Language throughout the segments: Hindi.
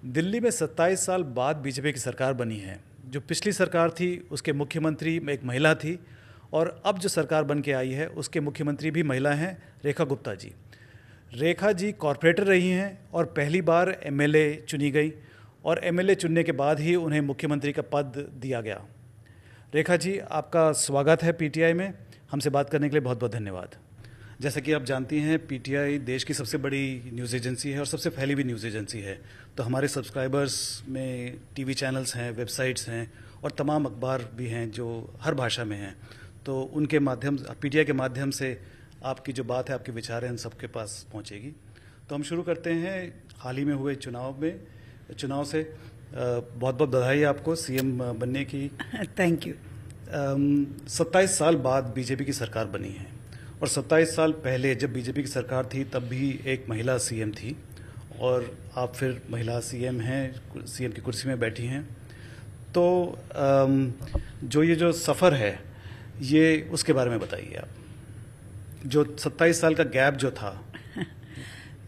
दिल्ली में 27 साल बाद बीजेपी की सरकार बनी है। जो पिछली सरकार थी उसके मुख्यमंत्री में एक महिला थी और अब जो सरकार बन के आई है उसके मुख्यमंत्री भी महिला हैं, रेखा गुप्ता जी। रेखा जी कॉरपोरेटर रही हैं और पहली बार एमएलए चुनी गई और एमएलए चुनने के बाद ही उन्हें मुख्यमंत्री का पद दिया गया। रेखा जी, आपका स्वागत है पीटीआई में। हमसे बात करने के लिए बहुत बहुत धन्यवाद। जैसा कि आप जानती हैं, पीटीआई देश की सबसे बड़ी न्यूज़ एजेंसी है और सबसे फैली हुई न्यूज़ एजेंसी है। तो हमारे सब्सक्राइबर्स में टीवी चैनल्स हैं, वेबसाइट्स हैं और तमाम अखबार भी हैं जो हर भाषा में हैं। तो उनके माध्यम, पीटीआई के माध्यम से आपकी जो बात है, आपके विचार हैं, उन सबके पास पहुंचेगी। तो हम शुरू करते हैं हाल ही में हुए चुनाव से। बहुत बहुत बधाई आपको सीएम बनने की। Thank you. 27 साल बाद बीजेपी की सरकार बनी है और 27 साल पहले जब बीजेपी की सरकार थी तब भी एक महिला सीएम थी और आप फिर महिला सीएम हैं, सीएम की कुर्सी में बैठी हैं। तो जो सफ़र है ये उसके बारे में बताइए आप। जो 27 साल का गैप जो था,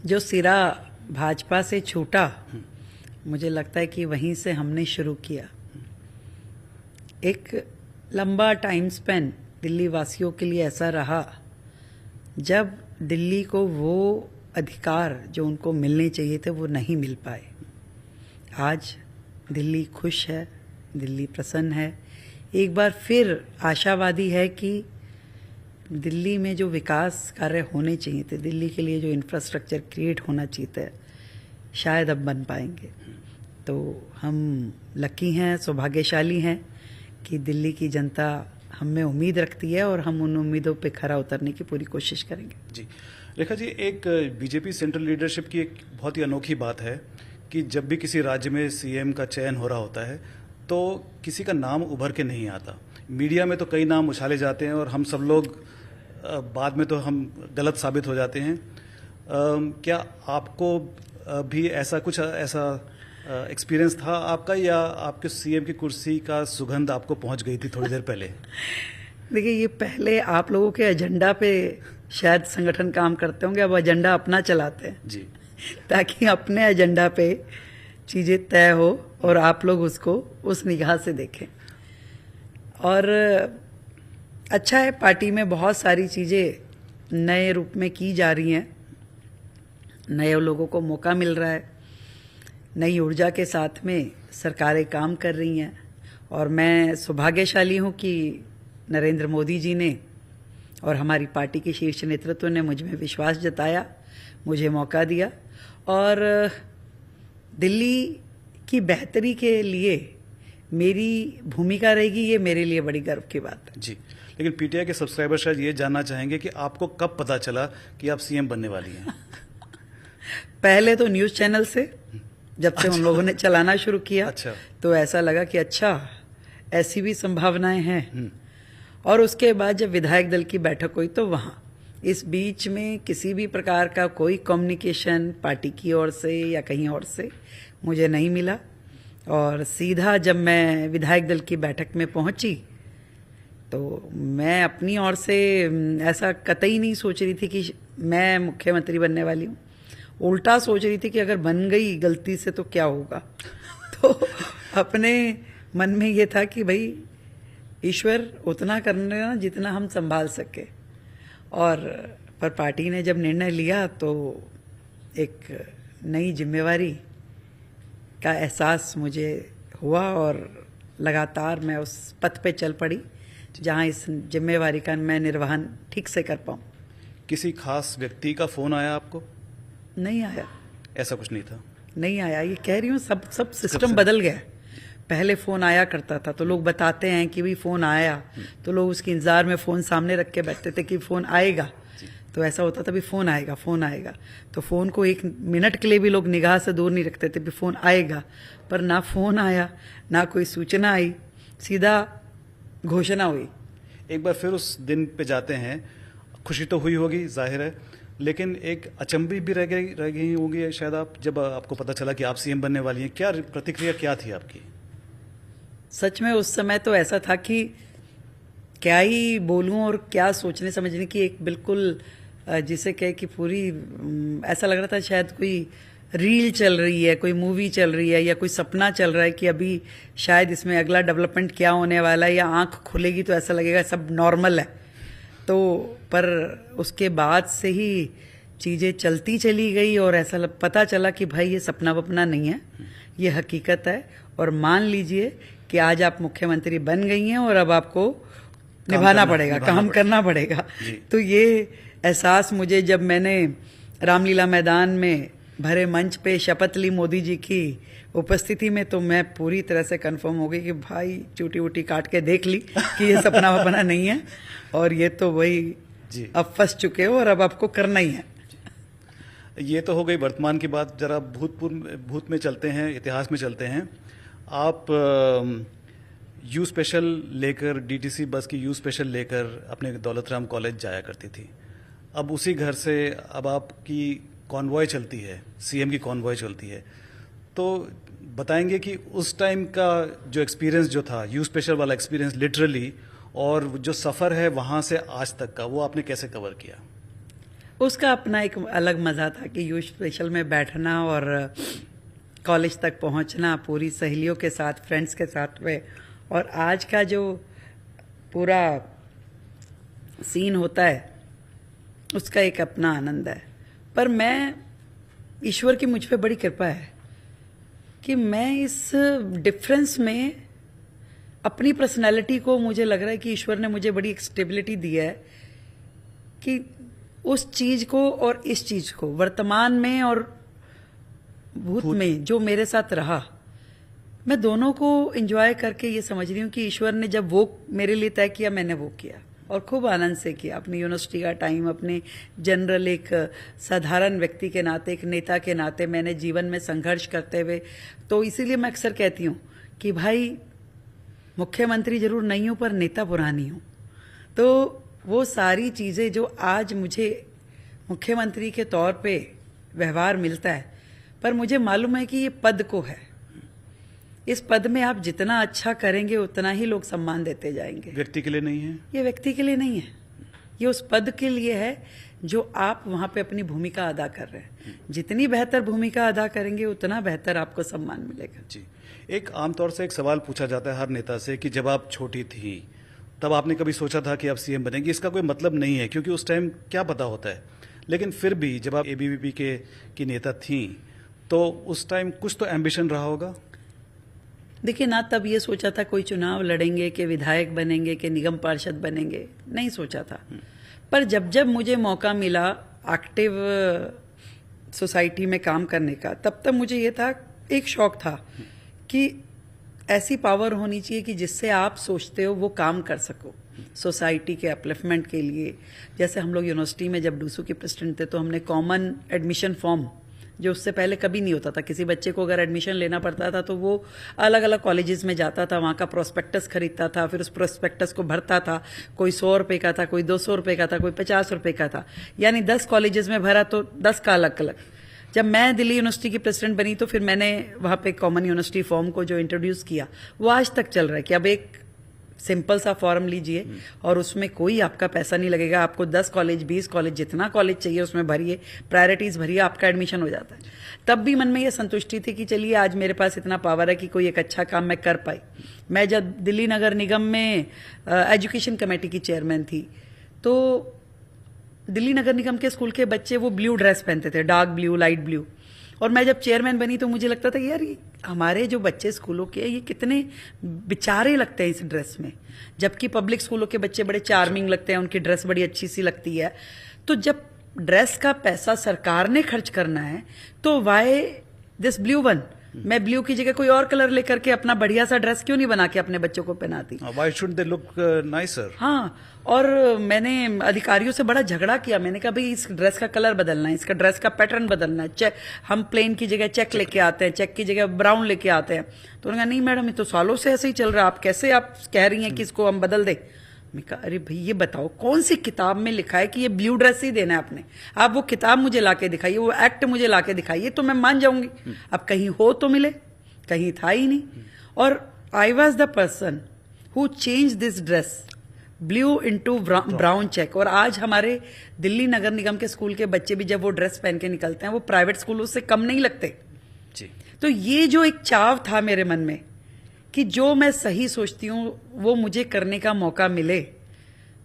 जो सिरा भाजपा से छूटा, मुझे लगता है कि वहीं से हमने शुरू किया। एक लंबा टाइम स्पेन दिल्ली वासियों के लिए ऐसा रहा जब दिल्ली को वो अधिकार जो उनको मिलने चाहिए थे वो नहीं मिल पाए। आज दिल्ली खुश है, दिल्ली प्रसन्न है, एक बार फिर आशावादी है कि दिल्ली में जो विकास कार्य होने चाहिए थे, दिल्ली के लिए जो इंफ्रास्ट्रक्चर क्रिएट होना चाहिए था, शायद अब बन पाएंगे। तो हम लकी हैं, सौभाग्यशाली हैं कि दिल्ली की जनता हम में उम्मीद रखती है और हम उन उम्मीदों पे खरा उतरने की पूरी कोशिश करेंगे। जी रेखा जी, एक बीजेपी सेंट्रल लीडरशिप की एक बहुत ही अनोखी बात है कि जब भी किसी राज्य में सीएम का चयन हो रहा होता है तो किसी का नाम उभर के नहीं आता। मीडिया में तो कई नाम उछाले जाते हैं और हम सब लोग बाद में तो हम गलत साबित हो जाते हैं। क्या आपको भी ऐसा एक्सपीरियंस था आपका, या आपके सीएम की कुर्सी का सुगंध आपको पहुंच गई थी थोड़ी देर पहले? देखिए, ये पहले आप लोगों के एजेंडा पे शायद संगठन काम करते होंगे, अब एजेंडा अपना चलाते हैं जी, ताकि ताकि अपने एजेंडा पे चीज़ें तय हो और आप लोग उसको उस निगाह से देखें। और अच्छा है, पार्टी में बहुत सारी चीज़ें नए रूप में की जा रही हैं, नए लोगों को मौका मिल रहा है, नई ऊर्जा के साथ में सरकारें काम कर रही हैं। और मैं सौभाग्यशाली हूँ कि नरेंद्र मोदी जी ने और हमारी पार्टी के शीर्ष नेतृत्व ने मुझ में विश्वास जताया, मुझे मौका दिया और दिल्ली की बेहतरी के लिए मेरी भूमिका रहेगी। ये मेरे लिए बड़ी गर्व की बात है। जी, लेकिन पीटीआई के सब्सक्राइबर शायद ये जानना चाहेंगे कि आपको कब पता चला कि आप सीएम बनने वाली हैं? पहले तो न्यूज़ चैनल से, जब से उन लोगों ने चलाना शुरू किया, अच्छा, तो ऐसा लगा कि अच्छा, ऐसी भी संभावनाएं हैं। और उसके बाद जब विधायक दल की बैठक हुई तो वहाँ, इस बीच में किसी भी प्रकार का कोई कम्युनिकेशन पार्टी की ओर से या कहीं और से मुझे नहीं मिला। और सीधा जब मैं विधायक दल की बैठक में पहुंची तो मैं अपनी ओर से ऐसा कतई नहीं सोच रही थी कि मैं मुख्यमंत्री बनने वाली हूँ। उल्टा सोच रही थी कि अगर बन गई गलती से तो क्या होगा। तो अपने मन में ये था कि भाई ईश्वर उतना करने ना जितना हम संभाल सके। और पर पार्टी ने जब निर्णय लिया तो एक नई जिम्मेवारी का एहसास मुझे हुआ और लगातार मैं उस पथ पे चल पड़ी जहां इस जिम्मेवारी का मैं निर्वहन ठीक से कर पाऊँ। किसी खास व्यक्ति का फोन आया आपको? नहीं आया, ऐसा कुछ नहीं था? नहीं आया। ये कह रही हूँ, सब सिस्टम बदल गया। पहले फ़ोन आया करता था तो लोग बताते हैं कि भाई फ़ोन आया, तो लोग उसके इंतज़ार में फ़ोन सामने रख के बैठते थे कि फ़ोन आएगा। तो ऐसा होता था भी फ़ोन आएगा, फ़ोन आएगा। तो फ़ोन को एक मिनट के लिए भी लोग निगाह से दूर नहीं रखते थे भी फ़ोन आएगा। पर ना फ़ोन आया, ना कोई सूचना आई, सीधा घोषणा हुई। एक बार फिर उस दिन पे जाते हैं, खुशी तो हुई होगी जाहिर है, लेकिन एक अचंभी भी रह गई होंगी शायद आप, जब आपको पता चला कि आप सीएम बनने वाली हैं। क्या प्रतिक्रिया क्या थी आपकी? सच में उस समय तो ऐसा था कि क्या ही बोलूं और क्या सोचने समझने की एक बिल्कुल जिसे कहे कि पूरी ऐसा लग रहा था शायद कोई रील चल रही है, कोई मूवी चल रही है, या कोई सपना चल रहा है कि अभी शायद इसमें अगला डेवलपमेंट क्या होने वाला है, या आंख खुलेगी तो ऐसा लगेगा सब नॉर्मल है। तो पर उसके बाद से ही चीज़ें चलती चली गई और ऐसा पता चला कि भाई ये सपना वपना नहीं है, ये हकीकत है। और मान लीजिए कि आज आप मुख्यमंत्री बन गई हैं और अब आपको निभाना पड़ेगा, काम करना पड़ेगा। तो ये एहसास मुझे जब मैंने रामलीला मैदान में भरे मंच पे शपथ ली मोदी जी की उपस्थिति में, तो मैं पूरी तरह से कंफर्म हो गई कि भाई चूटी वूटी काट के देख ली कि ये सपना वपना नहीं है, और ये तो वही अब फंस चुके हो और अब आपको करना ही है। ये तो हो गई वर्तमान की बात। जरा भूत में चलते हैं, इतिहास में चलते हैं। आप यू स्पेशल लेकर, डीटीसी बस की यू स्पेशल लेकर अपने दौलत राम कॉलेज जाया करती थी। अब उसी घर से अब आपकी कॉन्वॉय चलती है, सीएम की कॉन्वॉय चलती है। तो बताएंगे कि उस टाइम का जो एक्सपीरियंस जो था, यू स्पेशल वाला एक्सपीरियंस लिटरली, और जो सफ़र है वहाँ से आज तक का, वो आपने कैसे कवर किया? उसका अपना एक अलग मज़ा था कि यू स्पेशल में बैठना और कॉलेज तक पहुंचना पूरी सहेलियों के साथ, फ्रेंड्स के साथ में, और आज का जो पूरा सीन होता है उसका एक अपना आनंद है। पर मैं, ईश्वर की मुझ पे बड़ी कृपा है कि मैं इस डिफरेंस में अपनी पर्सनैलिटी को, मुझे लग रहा है कि ईश्वर ने मुझे बड़ी एक स्टेबिलिटी दी है कि उस चीज को और इस चीज को, वर्तमान में और भूत में जो मेरे साथ रहा, मैं दोनों को एंजॉय करके ये समझ रही हूँ कि ईश्वर ने जब वो मेरे लिए तय किया, मैंने वो किया और खूब आनंद से किया। अपनी यूनिवर्सिटी का टाइम, अपने जनरल एक साधारण व्यक्ति के नाते, एक नेता के नाते मैंने जीवन में संघर्ष करते हुए, तो इसीलिए मैं अक्सर कहती हूँ कि भाई मुख्यमंत्री जरूर नहीं हूँ पर नेता पुरानी हूँ। तो वो सारी चीज़ें जो आज मुझे मुख्यमंत्री के तौर पे व्यवहार मिलता है, पर मुझे मालूम है कि ये पद को है, इस पद में आप जितना अच्छा करेंगे उतना ही लोग सम्मान देते जाएंगे। व्यक्ति के लिए नहीं है, ये व्यक्ति के लिए नहीं है, ये उस पद के लिए है जो आप वहां पे अपनी भूमिका अदा कर रहे हैं। जितनी बेहतर भूमिका अदा करेंगे उतना बेहतर आपको सम्मान मिलेगा। जी, एक आमतौर से एक सवाल पूछा जाता है हर नेता से कि जब आप छोटी थी तब आपने कभी सोचा था कि आप सीएम बनेंगी? इसका कोई मतलब नहीं है क्योंकि उस टाइम क्या पता होता है, लेकिन फिर भी जब आप एबीवीपी की नेता थी तो उस टाइम कुछ तो एम्बिशन रहा होगा। देखिए ना, तब ये सोचा था कोई चुनाव लड़ेंगे कि विधायक बनेंगे कि निगम पार्षद बनेंगे, नहीं सोचा था। पर जब जब मुझे मौका मिला एक्टिव सोसाइटी में काम करने का, तब तब मुझे ये था, एक शौक था कि ऐसी पावर होनी चाहिए कि जिससे आप सोचते हो वो काम कर सको सोसाइटी के अपलिफ्टमेंट के लिए। जैसे हम लोग यूनिवर्सिटी में जब डूसू के प्रेसिडेंट थे तो हमने कॉमन एडमिशन फॉर्म, जो उससे पहले कभी नहीं होता था, किसी बच्चे को अगर एडमिशन लेना पड़ता था तो वो अलग अलग कॉलेजेस में जाता था, वहाँ का प्रोस्पेक्टस खरीदता था, फिर उस प्रोस्पेक्टस को भरता था। कोई 100 रुपये का था, कोई 200 रुपये का था, कोई 50 रुपये का था, यानी 10 कॉलेजेस में भरा तो 10 का अलग अलग। जब मैं दिल्ली यूनिवर्सिटी की प्रेसिडेंट बनी तो फिर मैंने वहाँ पे कॉमन यूनिवर्सिटी फॉर्म को जो इंट्रोड्यूस किया, वो आज तक चल रहा है कि अब एक सिंपल सा फॉर्म लीजिए और उसमें कोई आपका पैसा नहीं लगेगा। आपको 10 कॉलेज, 20 कॉलेज, जितना कॉलेज चाहिए उसमें भरिए, प्रायोरिटीज भरिए, आपका एडमिशन हो जाता है। तब भी मन में ये संतुष्टि थी कि चलिए आज मेरे पास इतना पावर है कि कोई एक अच्छा काम मैं कर पाई। मैं जब दिल्ली नगर निगम में एजुकेशन कमेटी की चेयरमैन थी तो दिल्ली नगर निगम के स्कूल के बच्चे वो ब्लू ड्रेस पहनते थे, डार्क ब्लू, लाइट ब्लू, और मैं जब चेयरमैन बनी तो मुझे लगता था कि यार हमारे जो बच्चे स्कूलों के, ये कितने बेचारे लगते हैं इस ड्रेस में, जबकि पब्लिक स्कूलों के बच्चे बड़े चार्मिंग लगते हैं, उनकी ड्रेस बड़ी अच्छी सी लगती है। तो जब ड्रेस का पैसा सरकार ने खर्च करना है तो वाई दिस ब्लू वन, मैं ब्लू की जगह कोई और कलर लेकर के अपना बढ़िया सा ड्रेस क्यों नहीं बना के अपने बच्चों को पहनाती? Why should they look nicer? हाँ, और मैंने अधिकारियों से बड़ा झगड़ा किया। मैंने कहा भाई इस ड्रेस का कलर बदलना है, इसका ड्रेस का पैटर्न बदलना है, चेक, हम प्लेन की जगह चेक लेके आते हैं, चेक की जगह ब्राउन लेके आते हैं। तो उन्होंने कहा नहीं मैडम, ये तो सालों से ऐसे ही चल रहा है, आप कैसे आप कह रही हैं कि इसको हम बदल दें? मैं कहा अरे भाई ये बताओ कौन सी किताब में लिखा है कि ये ब्लू ड्रेस ही देना है आपने? आप वो किताब मुझे लाके दिखाइए, वो एक्ट मुझे लाके दिखाइए तो मैं मान जाऊंगी। अब कहीं हो तो मिले, कहीं था ही नहीं। और I was the person who change this dress blue into brown check. और आज हमारे दिल्ली नगर निगम के स्कूल के बच्चे भी जब वो ड्रेस पहन के निकलते हैं वो प्राइवेट स्कूलों से कम नहीं लगते जी। तो ये जो एक चाव था मेरे मन में कि जो मैं सही सोचती हूँ वो मुझे करने का मौका मिले,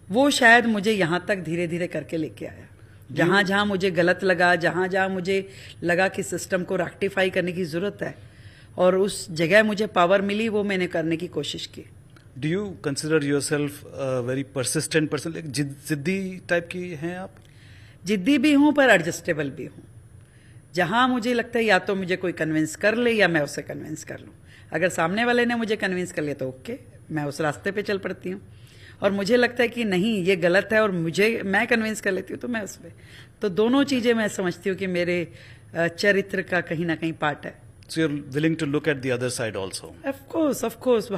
वो शायद मुझे यहां तक धीरे धीरे करके लेके आया। जहां जहां मुझे गलत लगा, जहां जहां मुझे लगा कि सिस्टम को रेक्टिफाई करने की जरूरत है और उस जगह मुझे पावर मिली, वो मैंने करने की कोशिश की। Do you consider your self very persistent person, जिद्दी टाइप की हैं आप? जिद्दी भी हूं पर एडजस्टेबल भी हूं। जहां मुझे लगता है या तो मुझे कोई कन्विंस कर ले या मैं उसे कन्विंस कर लूं। अगर सामने वाले ने मुझे कन्विंस कर लिया तो ओके, मैं उस रास्ते पे चल पड़ती हूँ। और मुझे लगता है कि नहीं ये गलत है और मैं कन्विंस कर लेती हूँ तो मैं उस पर। तो दोनों चीजें मैं समझती हूँ कि मेरे चरित्र का कहीं ना कहीं पार्ट है। So you're willing to look at the other side also? Of course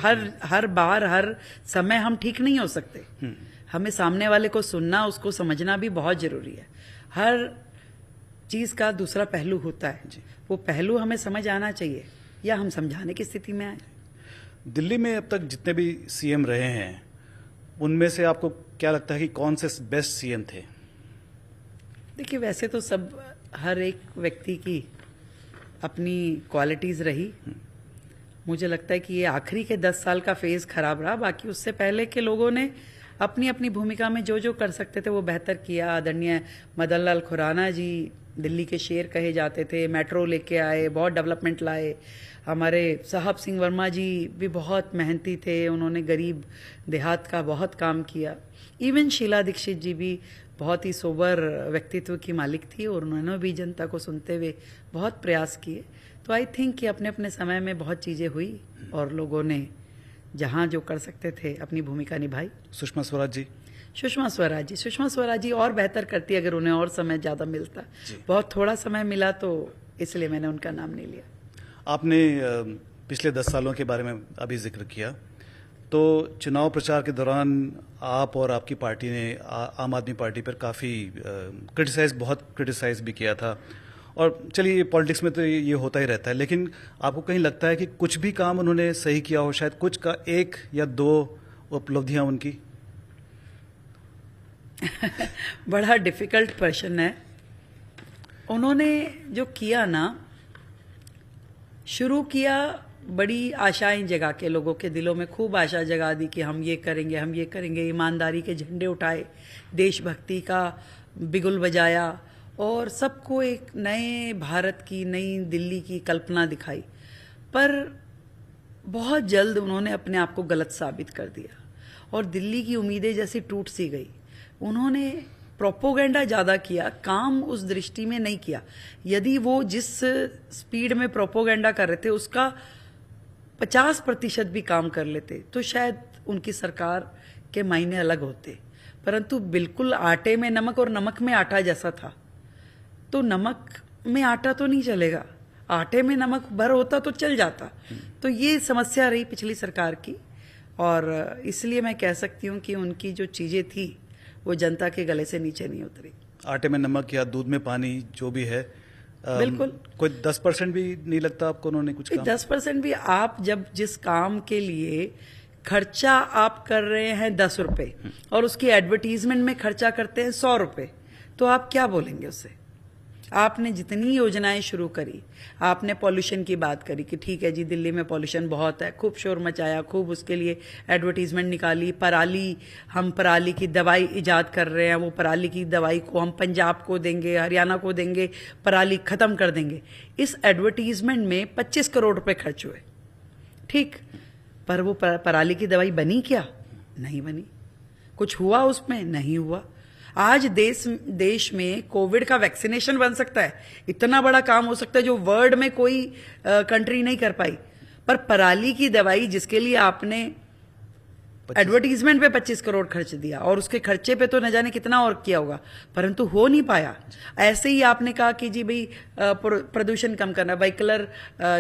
हर बार हर समय हम ठीक नहीं हो सकते। हमें सामने वाले को सुनना, उसको समझना भी बहुत जरूरी है। हर चीज का दूसरा पहलू होता है, वो पहलू हमें समझ आना चाहिए या हम समझाने की स्थिति में आए। दिल्ली में अब तक जितने भी सीएम रहे हैं उनमें से आपको क्या लगता है कि कौन से बेस्ट सीएम थे? देखिए वैसे तो सब हर एक व्यक्ति की अपनी क्वालिटीज रही। मुझे लगता है कि ये आखिरी के 10 साल का फेज खराब रहा, बाकी उससे पहले के लोगों ने अपनी अपनी भूमिका में जो जो कर सकते थे वो बेहतर किया। आदरणीय मदन लाल खुराना जी दिल्ली के शेर कहे जाते थे, मेट्रो लेके आए, बहुत डेवलपमेंट लाए। हमारे साहब सिंह वर्मा जी भी बहुत मेहनती थे, उन्होंने गरीब देहात का बहुत काम किया। इवन शीला दीक्षित जी भी बहुत ही सोबर व्यक्तित्व की मालिक थी और उन्होंने भी जनता को सुनते हुए बहुत प्रयास किए। तो आई थिंक कि अपने अपने समय में बहुत चीजें हुई और लोगों ने जहां जो कर सकते थे अपनी भूमिका निभाई। सुषमा स्वराज जी? सुषमा स्वराज जी और बेहतर करती अगर उन्हें और समय ज्यादा मिलता। बहुत थोड़ा समय मिला तो इसलिए मैंने उनका नाम नहीं लिया। आपने पिछले 10 सालों के बारे में अभी जिक्र किया, तो चुनाव प्रचार के दौरान आप और आपकी पार्टी ने आम आदमी पार्टी पर काफ़ी बहुत क्रिटिसाइज भी किया था। और चलिए पॉलिटिक्स में तो ये होता ही रहता है, लेकिन आपको कहीं लगता है कि कुछ भी काम उन्होंने सही किया हो, शायद कुछ का 1 या 2 उपलब्धियां उनकी? बड़ा डिफिकल्ट प्रश्न है। उन्होंने जो किया ना, शुरू किया बड़ी आशाएं जगा के, लोगों के दिलों में खूब आशा जगा दी कि हम ये करेंगे, हम ये करेंगे। ईमानदारी के झंडे उठाए, देशभक्ति का बिगुल बजाया और सबको एक नए भारत की, नई दिल्ली की कल्पना दिखाई। पर बहुत जल्द उन्होंने अपने आप को गलत साबित कर दिया और दिल्ली की उम्मीदें जैसी टूट सी गई। उन्होंने प्रोपोगेंडा ज्यादा किया, काम उस दृष्टि में नहीं किया। यदि वो जिस स्पीड में प्रोपोगेंडा कर रहे थे उसका 50% भी काम कर लेते तो शायद उनकी सरकार के मायने अलग होते। परंतु बिल्कुल आटे में नमक और नमक में आटा जैसा था। तो नमक में आटा तो नहीं चलेगा, आटे में नमक भर होता तो चल जाता। तो ये समस्या रही पिछली सरकार की और इसलिए मैं कह सकती हूँ कि उनकी जो चीजें थी वो जनता के गले से नीचे नहीं उतरी। आटे में नमक या दूध में पानी जो भी है, बिल्कुल। कोई 10% भी नहीं लगता आपको उन्होंने कुछ काम? 10% भी आप जब जिस काम के लिए खर्चा आप कर रहे हैं 10 रुपए और उसकी एडवर्टीजमेंट में खर्चा करते हैं 100 रुपए, तो आप क्या बोलेंगे उससे? आपने जितनी योजनाएं शुरू करी, आपने पॉल्यूशन की बात करी कि ठीक है जी दिल्ली में पॉल्यूशन बहुत है, खूब शोर मचाया, खूब उसके लिए एडवर्टीजमेंट निकाली। हम पराली की दवाई इजाद कर रहे हैं, वो पराली की दवाई को हम पंजाब को देंगे, हरियाणा को देंगे, पराली खत्म कर देंगे। इस एडवर्टीजमेंट में 25 करोड़ रुपए खर्च हुए, ठीक, पर वो पराली की दवाई बनी क्या? नहीं बनी। कुछ हुआ उसमें? नहीं हुआ। आज देश में कोविड का वैक्सीनेशन बन सकता है, इतना बड़ा काम हो सकता है जो वर्ल्ड में कोई कंट्री नहीं कर पाई। पर पराली की दवाई जिसके लिए आपने एडवर्टीजमेंट पे 25 करोड़ खर्च दिया और उसके खर्चे पे तो न जाने कितना और किया होगा, परंतु हो नहीं पाया। ऐसे ही आपने कहा कि जी भाई प्रदूषण कम करना है, व्हीकलर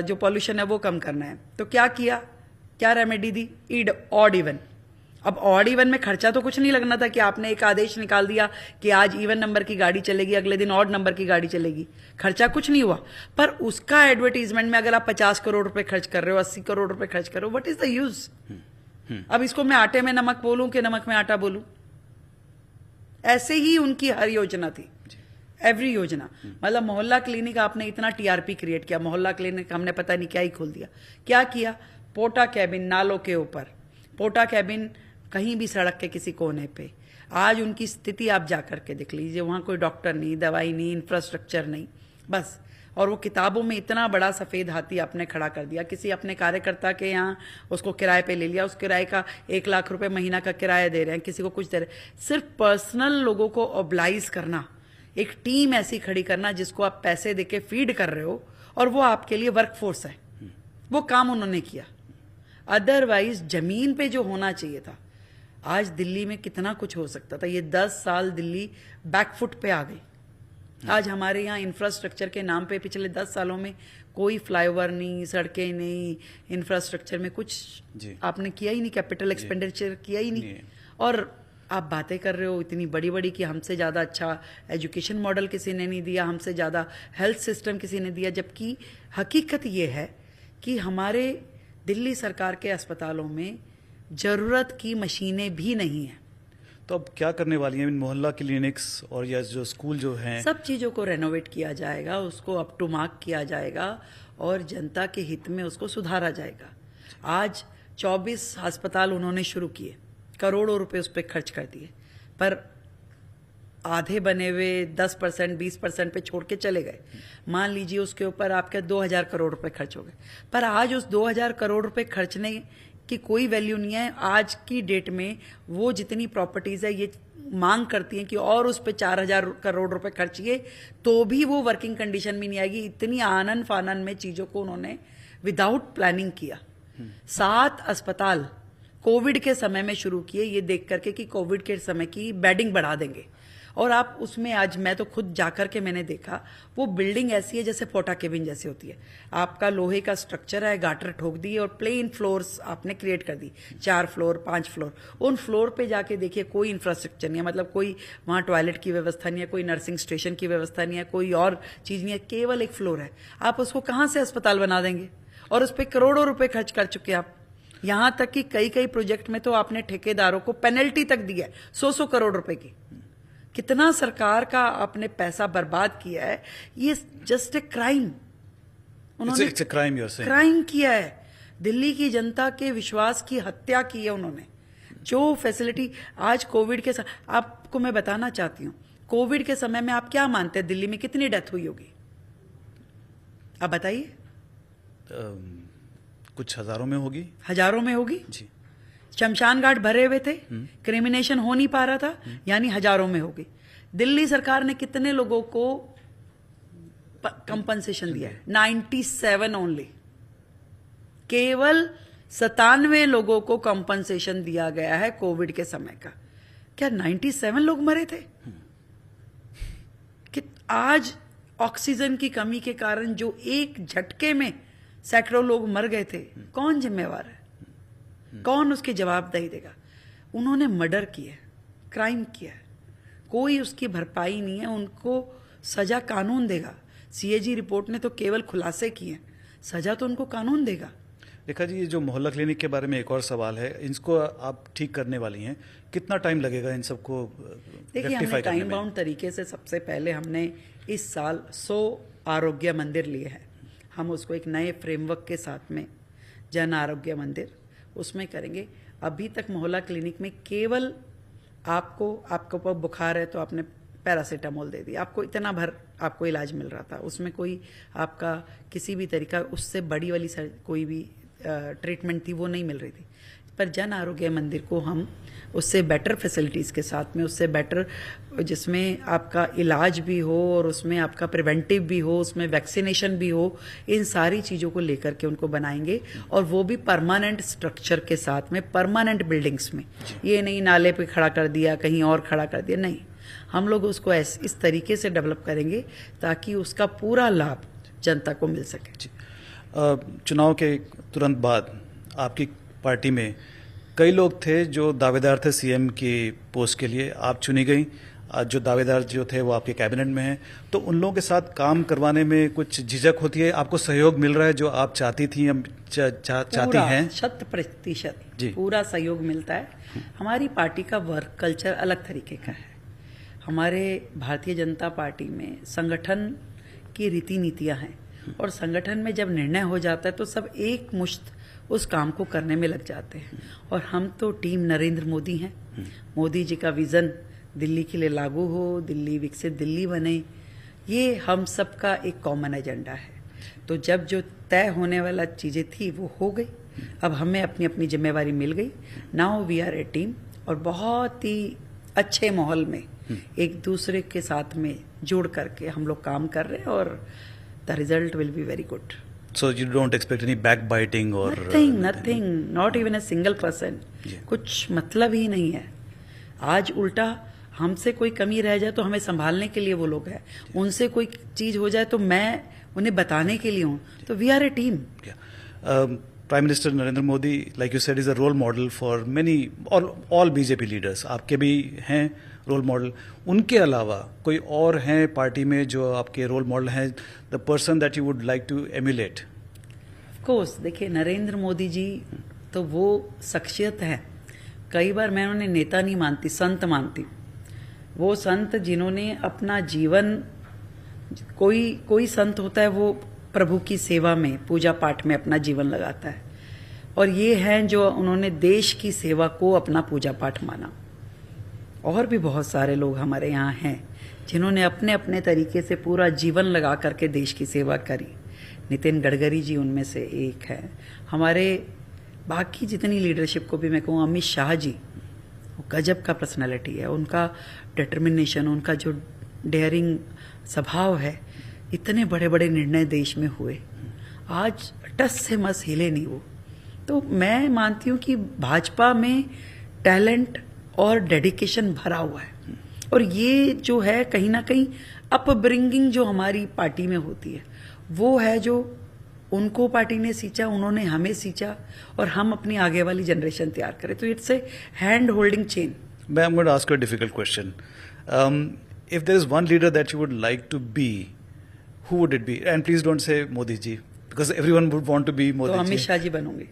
जो पॉल्यूशन है वो कम करना है, तो क्या किया? क्या रेमेडी दी? Odd even. अब ऑड इवन में खर्चा तो कुछ नहीं लगना था कि आपने एक आदेश निकाल दिया कि आज इवन नंबर की गाड़ी चलेगी, अगले दिन ऑड नंबर की गाड़ी चलेगी। खर्चा कुछ नहीं हुआ, पर उसका एडवर्टीजमेंट में अगर आप 50 करोड़ रुपए खर्च कर रहे हो, 80 करोड़ रुपए खर्च कर रहे हो, व्हाट इज द यूज? अब इसको मैं आटे में नमक बोलूं कि नमक में आटा बोलूं, ऐसे ही उनकी हर योजना थी, एवरी योजना। मतलब मोहल्ला क्लिनिक आपने इतना टीआरपी क्रिएट किया, मोहल्ला क्लिनिक हमने पता नहीं क्या ही खोल दिया। क्या किया? पोटा कैबिन नालों के ऊपर, पोटा कैबिन कहीं भी सड़क के किसी कोने पे। आज उनकी स्थिति आप जा करके देख लीजिए, वहां कोई डॉक्टर नहीं, दवाई नहीं, इंफ्रास्ट्रक्चर नहीं, बस। और वो किताबों में इतना बड़ा सफेद हाथी आपने खड़ा कर दिया। किसी अपने कार्यकर्ता के यहाँ उसको किराए पे ले लिया, उस किराए का 1 लाख रुपए महीना का किराया दे रहे हैं, किसी को कुछ दे रहे हैं। सिर्फ पर्सनल लोगों को ऑब्लाइज करना, एक टीम ऐसी खड़ी करना जिसको आप पैसे देके फीड कर रहे हो और वो आपके लिए वर्कफोर्स है, वो काम उन्होंने किया। अदरवाइज जमीन पे जो होना चाहिए था, आज दिल्ली में कितना कुछ हो सकता था। ये 10 साल दिल्ली बैकफुट पे आ गई। आज हमारे यहाँ इंफ्रास्ट्रक्चर के नाम पे पिछले 10 सालों में कोई फ्लाईओवर नहीं, सड़कें नहीं, इंफ्रास्ट्रक्चर में कुछ आपने किया ही नहीं, कैपिटल एक्सपेंडिचर किया ही नहीं। और आप बातें कर रहे हो इतनी बड़ी बड़ी कि हमसे ज़्यादा अच्छा एजुकेशन मॉडल किसी ने नहीं दिया, हमसे ज़्यादा हेल्थ सिस्टम किसी ने दिया। जबकि हकीकत ये है कि हमारे दिल्ली सरकार के अस्पतालों में ज़रूरत की मशीनें भी नहीं हैं। तो अब क्या करने वाली हैं इन मोहल्ला क्लिनिक्स और या जो स्कूल जो हैं? सब चीज़ों को रेनोवेट किया जाएगा, उसको अप टू मार्क किया जाएगा और जनता के हित में उसको सुधारा जाएगा। आज 24 अस्पताल उन्होंने शुरू किए, करोड़ों रुपए उस पर खर्च कर दिए, पर आधे बने हुए 10%, 20% पे छोड़ के चले गए। मान लीजिए उसके ऊपर आपके 2000 करोड़ रुपए खर्च हो गए, पर आज उस 2000 करोड़ रुपए खर्चने की कोई वैल्यू नहीं है। आज की डेट में वो जितनी प्रॉपर्टीज है ये मांग करती हैं कि और उस पे 4000 करोड़ रुपए खर्चिए, तो भी वो वर्किंग कंडीशन में नहीं आएगी। इतनी आनन फानन में चीजों को उन्होंने विदाउट प्लानिंग किया। 7 अस्पताल कोविड के समय में शुरू किए, ये देख करके कि कोविड के समय की बेडिंग बढ़ा देंगे। और आप उसमें, आज मैं तो खुद जाकर के मैंने देखा, वो बिल्डिंग ऐसी है जैसे पोटा केबिन जैसी होती है। आपका लोहे का स्ट्रक्चर है, गाटर ठोक दी और प्लेन फ्लोर्स आपने क्रिएट कर दी, 4 फ्लोर 5 फ्लोर। उन फ्लोर पे जाके देखिए कोई इंफ्रास्ट्रक्चर नहीं है, मतलब कोई वहाँ टॉयलेट की व्यवस्था नहीं है, कोई नर्सिंग स्टेशन की व्यवस्था नहीं है, कोई और चीज नहीं है, केवल एक फ्लोर है। आप उसको कहाँ से अस्पताल बना देंगे? और उस पर करोड़ों रुपए खर्च कर चुके आप। यहां तक कि कई प्रोजेक्ट में तो आपने ठेकेदारों को पेनल्टी तक दी है 100 करोड़ रुपए की। कितना सरकार का आपने पैसा बर्बाद किया है। ये जस्ट ए क्राइम, उन्होंने क्राइम किया है। दिल्ली की जनता के विश्वास की हत्या की है उन्होंने। जो फैसिलिटी आज कोविड के आपको मैं बताना चाहती हूं, कोविड के समय में आप क्या मानते हैं दिल्ली में कितनी डेथ हुई होगी? आप बताइए। कुछ हजारों में होगी। हजारों में होगी जी। शमशान घाट भरे हुए थे, क्रिमिनेशन हो नहीं पा रहा था, यानी हजारों में होगी। दिल्ली सरकार ने कितने लोगों को कंपनसेशन दिया है? 97 ओनली। केवल 97 लोगों को कंपनसेशन दिया गया है कोविड के समय का। क्या 97 लोग मरे थे? कि आज ऑक्सीजन की कमी के कारण जो एक झटके में सैकड़ों लोग मर गए थे, कौन जिम्मेवार है? कौन उसकी जवाबदेही देगा? उन्होंने मर्डर किया है, क्राइम किया है, कोई उसकी भरपाई नहीं है। उनको सजा कानून देगा। सीएजी रिपोर्ट ने तो केवल खुलासे किए हैं, सजा तो उनको कानून देगा। रेखा जी, ये जो मोहल्ला क्लिनिक के बारे में एक और सवाल है, इसको आप ठीक करने वाली हैं, कितना टाइम लगेगा इन सबको? देखिए, हमने टाइम बाउंड तरीके से सबसे पहले हमने इस साल 100 आरोग्य मंदिर लिए हैं। हम उसको एक नए फ्रेमवर्क के साथ में जन आरोग्य मंदिर उसमें करेंगे। अभी तक मोहल्ला क्लिनिक में केवल आपको बुखार है तो आपने पैरासीटामोल दे दिया, आपको इतना भर आपको इलाज मिल रहा था, उसमें कोई आपका किसी भी तरीका उससे बड़ी वाली कोई भी ट्रीटमेंट थी वो नहीं मिल रही थी। पर जन आरोग्य मंदिर को हम उससे बेटर फैसिलिटीज़ के साथ में, उससे बेटर जिसमें आपका इलाज भी हो और उसमें आपका प्रिवेंटिव भी हो, उसमें वैक्सीनेशन भी हो, इन सारी चीज़ों को लेकर के उनको बनाएंगे। और वो भी परमानेंट स्ट्रक्चर के साथ में, परमानेंट बिल्डिंग्स में। ये नहीं नाले पे खड़ा कर दिया, कहीं और खड़ा कर दिया, नहीं। हम लोग उसको इस तरीके से डेवलप करेंगे ताकि उसका पूरा लाभ जनता को मिल सके। चुनाव के तुरंत बाद आपकी पार्टी में कई लोग थे जो दावेदार थे सीएम की पोस्ट के लिए। आप चुनी गई, जो दावेदार जो थे वो आपके कैबिनेट में हैं, तो उन लोगों के साथ काम करवाने में कुछ झिझक होती है? आपको सहयोग मिल रहा है जो आप चाहती थी या चाहती हैं? 100% पूरा सहयोग मिलता है। हमारी पार्टी का वर्क कल्चर अलग तरीके का है। हमारे भारतीय जनता पार्टी में संगठन की रीति नीतियां हैं, और संगठन में जब निर्णय हो जाता है तो सब एक मुश्त उस काम को करने में लग जाते हैं। और हम तो टीम नरेंद्र मोदी हैं। मोदी जी का विजन दिल्ली के लिए लागू हो, दिल्ली विकसित दिल्ली बने, ये हम सबका एक कॉमन एजेंडा है। तो जब जो तय होने वाला चीजें थी वो हो गई, अब हमें अपनी अपनी जिम्मेवारी मिल गई। Now we are a team, और बहुत ही अच्छे माहौल में एक दूसरे के साथ में जुड़ करके हम लोग काम कर रहे हैं, और the result will be very good. So you don't expect any backbiting or nothing, not even a single person. कुछ मतलब ही नहीं है। आज उल्टा हमसे कोई कमी रह जाए तो हमें संभालने के लिए वो लोग हैं, उनसे कोई चीज हो जाए तो मैं उन्हें बताने के लिए हूँ। तो we are a team. Prime minister Narendra Modi, like you said, is a role model for many all BJP leaders. आपके भी हैं रोल मॉडल। उनके अलावा कोई और हैं पार्टी में जो आपके रोल मॉडल हैं, the person that you would like to emulate? Of course, देखिए नरेंद्र मोदी जी तो वो शख्सियत है, कई बार मैं उन्हें नेता नहीं मानती, संत मानती। वो संत जिन्होंने अपना जीवन, कोई संत होता है वो प्रभु की सेवा में, पूजा पाठ में अपना जीवन लगाता है, और ये हैं जो उन्होंने देश की सेवा को अपना पूजा पाठ माना। और भी बहुत सारे लोग हमारे यहाँ हैं जिन्होंने अपने अपने तरीके से पूरा जीवन लगा करके देश की सेवा करी। नितिन गडकरी जी उनमें से एक है। हमारे बाकी जितनी लीडरशिप को भी मैं कहूँ, अमित शाह जी, वो गजब का पर्सनालिटी है। उनका डिटर्मिनेशन, उनका जो डेयरिंग स्वभाव है, इतने बड़े बड़े निर्णय देश में हुए, आज टस से मस हिले नहीं वो। तो मैं मानती हूँ कि भाजपा में टैलेंट और डेडिकेशन भरा हुआ है, और ये जो है कहीं ना कहीं अपब्रिंगिंग जो हमारी पार्टी में होती है वो है जो उनको पार्टी ने सींचा, उन्होंने हमें सींचा, और हम अपनी आगे वाली जनरेशन तैयार करें। तो it's a hand holding chain. मैं I am going to ask you a difficult question. If there is one leader that you would like to be, who would it be? And please don't say Modi ji, because everyone would want to be Modi ji. तो अमित शाह जी बनूंगी।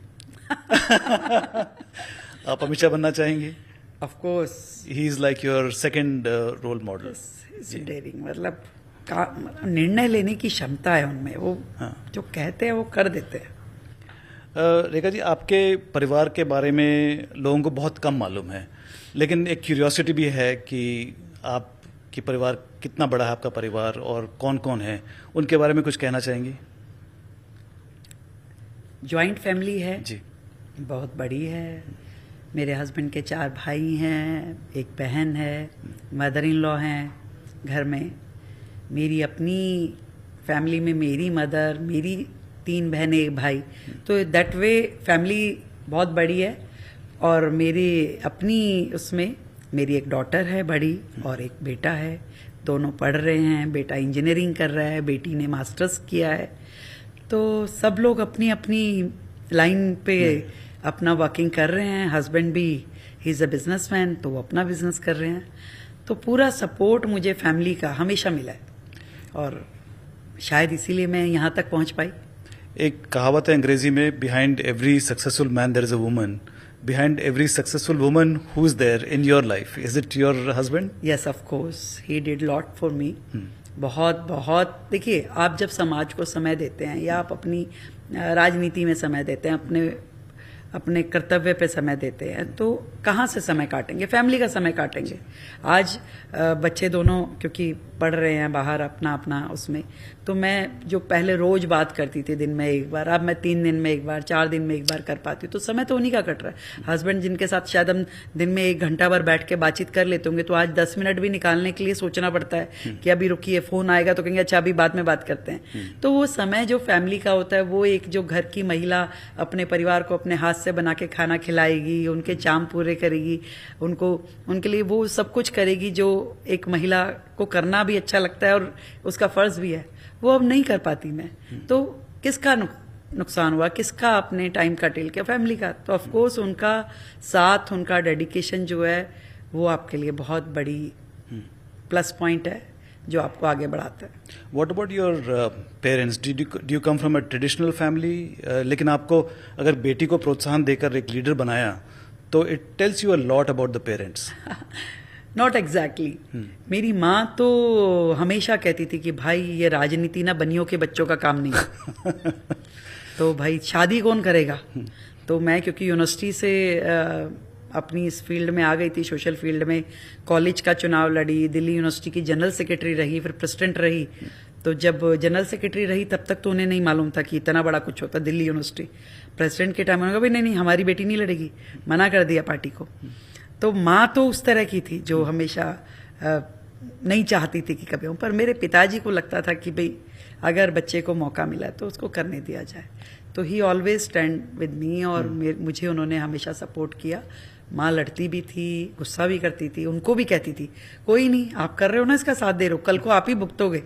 आप अमित शाह बनना चाहेंगे? Of course, he is like your second role model. Daring मतलब निर्णय लेने की क्षमता है उनमें, वो जो कहते हैं वो कर देते हैं। रेखा जी, आपके परिवार के बारे में लोगों को बहुत कम मालूम है, लेकिन एक क्यूरियोसिटी भी है कि आपकी परिवार कितना बड़ा है, आपका परिवार, और कौन कौन है, उनके बारे में कुछ कहना चाहेंगी? जॉइंट फैमिली है जी, बहुत बड़ी है। मेरे हस्बैंड के 4 भाई हैं, एक बहन है, मदर इन लॉ हैं घर में। मेरी अपनी फैमिली में मेरी मदर, मेरी 3 बहनें, 1 भाई। तो दैट वे फैमिली बहुत बड़ी है। और मेरी अपनी उसमें मेरी एक डॉटर है बड़ी, और एक बेटा है। दोनों पढ़ रहे हैं, बेटा इंजीनियरिंग कर रहा है, बेटी ने मास्टर्स किया है। तो सब लोग अपनी अपनी लाइन पे अपना वर्किंग कर रहे हैं। हस्बैंड भी, ही इज़ अ बिजनेसमैन, तो वो अपना बिजनेस कर रहे हैं। तो पूरा सपोर्ट मुझे फैमिली का हमेशा मिला है, और शायद इसीलिए मैं यहाँ तक पहुँच पाई। एक कहावत है अंग्रेजी में, behind every successful man there is a woman. Behind every successful woman, who is there in your life? Is it your husband? Yes, of course. He did lot for me. बहुत बहुत। देखिए, आप जब समाज को समय देते हैं, या आप अपनी राजनीति में समय देते हैं, अपने कर्तव्य पे समय देते हैं, तो कहाँ से समय काटेंगे? फैमिली का समय काटेंगे। आज बच्चे दोनों क्योंकि पढ़ रहे हैं बाहर अपना अपना उसमें, तो मैं जो पहले रोज बात करती थी दिन में 1 बार, अब मैं 3 दिन में 1 बार, 4 दिन में 1 बार कर पाती हूँ। तो समय तो उन्हीं का कट रहा है। हस्बैंड जिनके साथ शायद हम दिन में 1 घंटा भर बैठ के बातचीत कर लेते होंगे, तो आज 10 मिनट भी निकालने के लिए सोचना पड़ता है कि अभी रुकिए, फोन आएगा तो कहेंगे अच्छा अभी बाद में बात करते हैं। तो वो समय जो फैमिली का होता है, वो एक जो घर की महिला अपने परिवार को अपने हाथ से बना के खाना खिलाएगी, उनके चाम पूरे करेगी, उनके लिए वो सब कुछ करेगी जो एक महिला को करना भी अच्छा लगता है और उसका फर्ज भी है, वो अब नहीं कर पाती मैं। तो किसका नुकसान हुआ? किसका अपने टाइम का टेल के? फैमिली का। तो ऑफ कोर्स उनका साथ, उनका डेडिकेशन जो है वो आपके लिए बहुत बड़ी प्लस पॉइंट है जो आपको आगे बढ़ाता है। What about your parents? Do you come from a traditional family? लेकिन आपको अगर बेटी को प्रोत्साहन देकर एक लीडर बनाया तो it tells you a lot about the parents. Not exactly. मेरी माँ तो हमेशा कहती थी कि भाई ये राजनीति ना बनियों के बच्चों का काम नहीं है। तो भाई शादी कौन करेगा। तो मैं क्योंकि यूनिवर्सिटी से अपनी इस फील्ड में आ गई थी, सोशल फील्ड में, कॉलेज का चुनाव लड़ी, दिल्ली यूनिवर्सिटी की जनरल सेक्रेटरी रही, फिर प्रेसिडेंट रही। तो जब जनरल सेक्रेटरी रही तब तक तो उन्हें नहीं मालूम था कि इतना बड़ा कुछ होता दिल्ली यूनिवर्सिटी। प्रेसिडेंट के टाइम उन्होंने कहा भाई नहीं हमारी बेटी नहीं लड़ेगी, मना कर दिया पार्टी को। तो माँ तो उस तरह की थी जो हमेशा नहीं चाहती थी कि कभी हूँ, पर मेरे पिताजी को लगता था कि भाई अगर बच्चे को मौका मिला तो उसको करने दिया जाए। तो ही ऑलवेज स्टैंड विद मी, और मुझे उन्होंने हमेशा सपोर्ट किया। माँ लड़ती भी थी, गुस्सा भी करती थी, उनको भी कहती थी कोई नहीं आप कर रहे हो ना इसका साथ दे रहे हो, कल को आप ही भुगतोगे।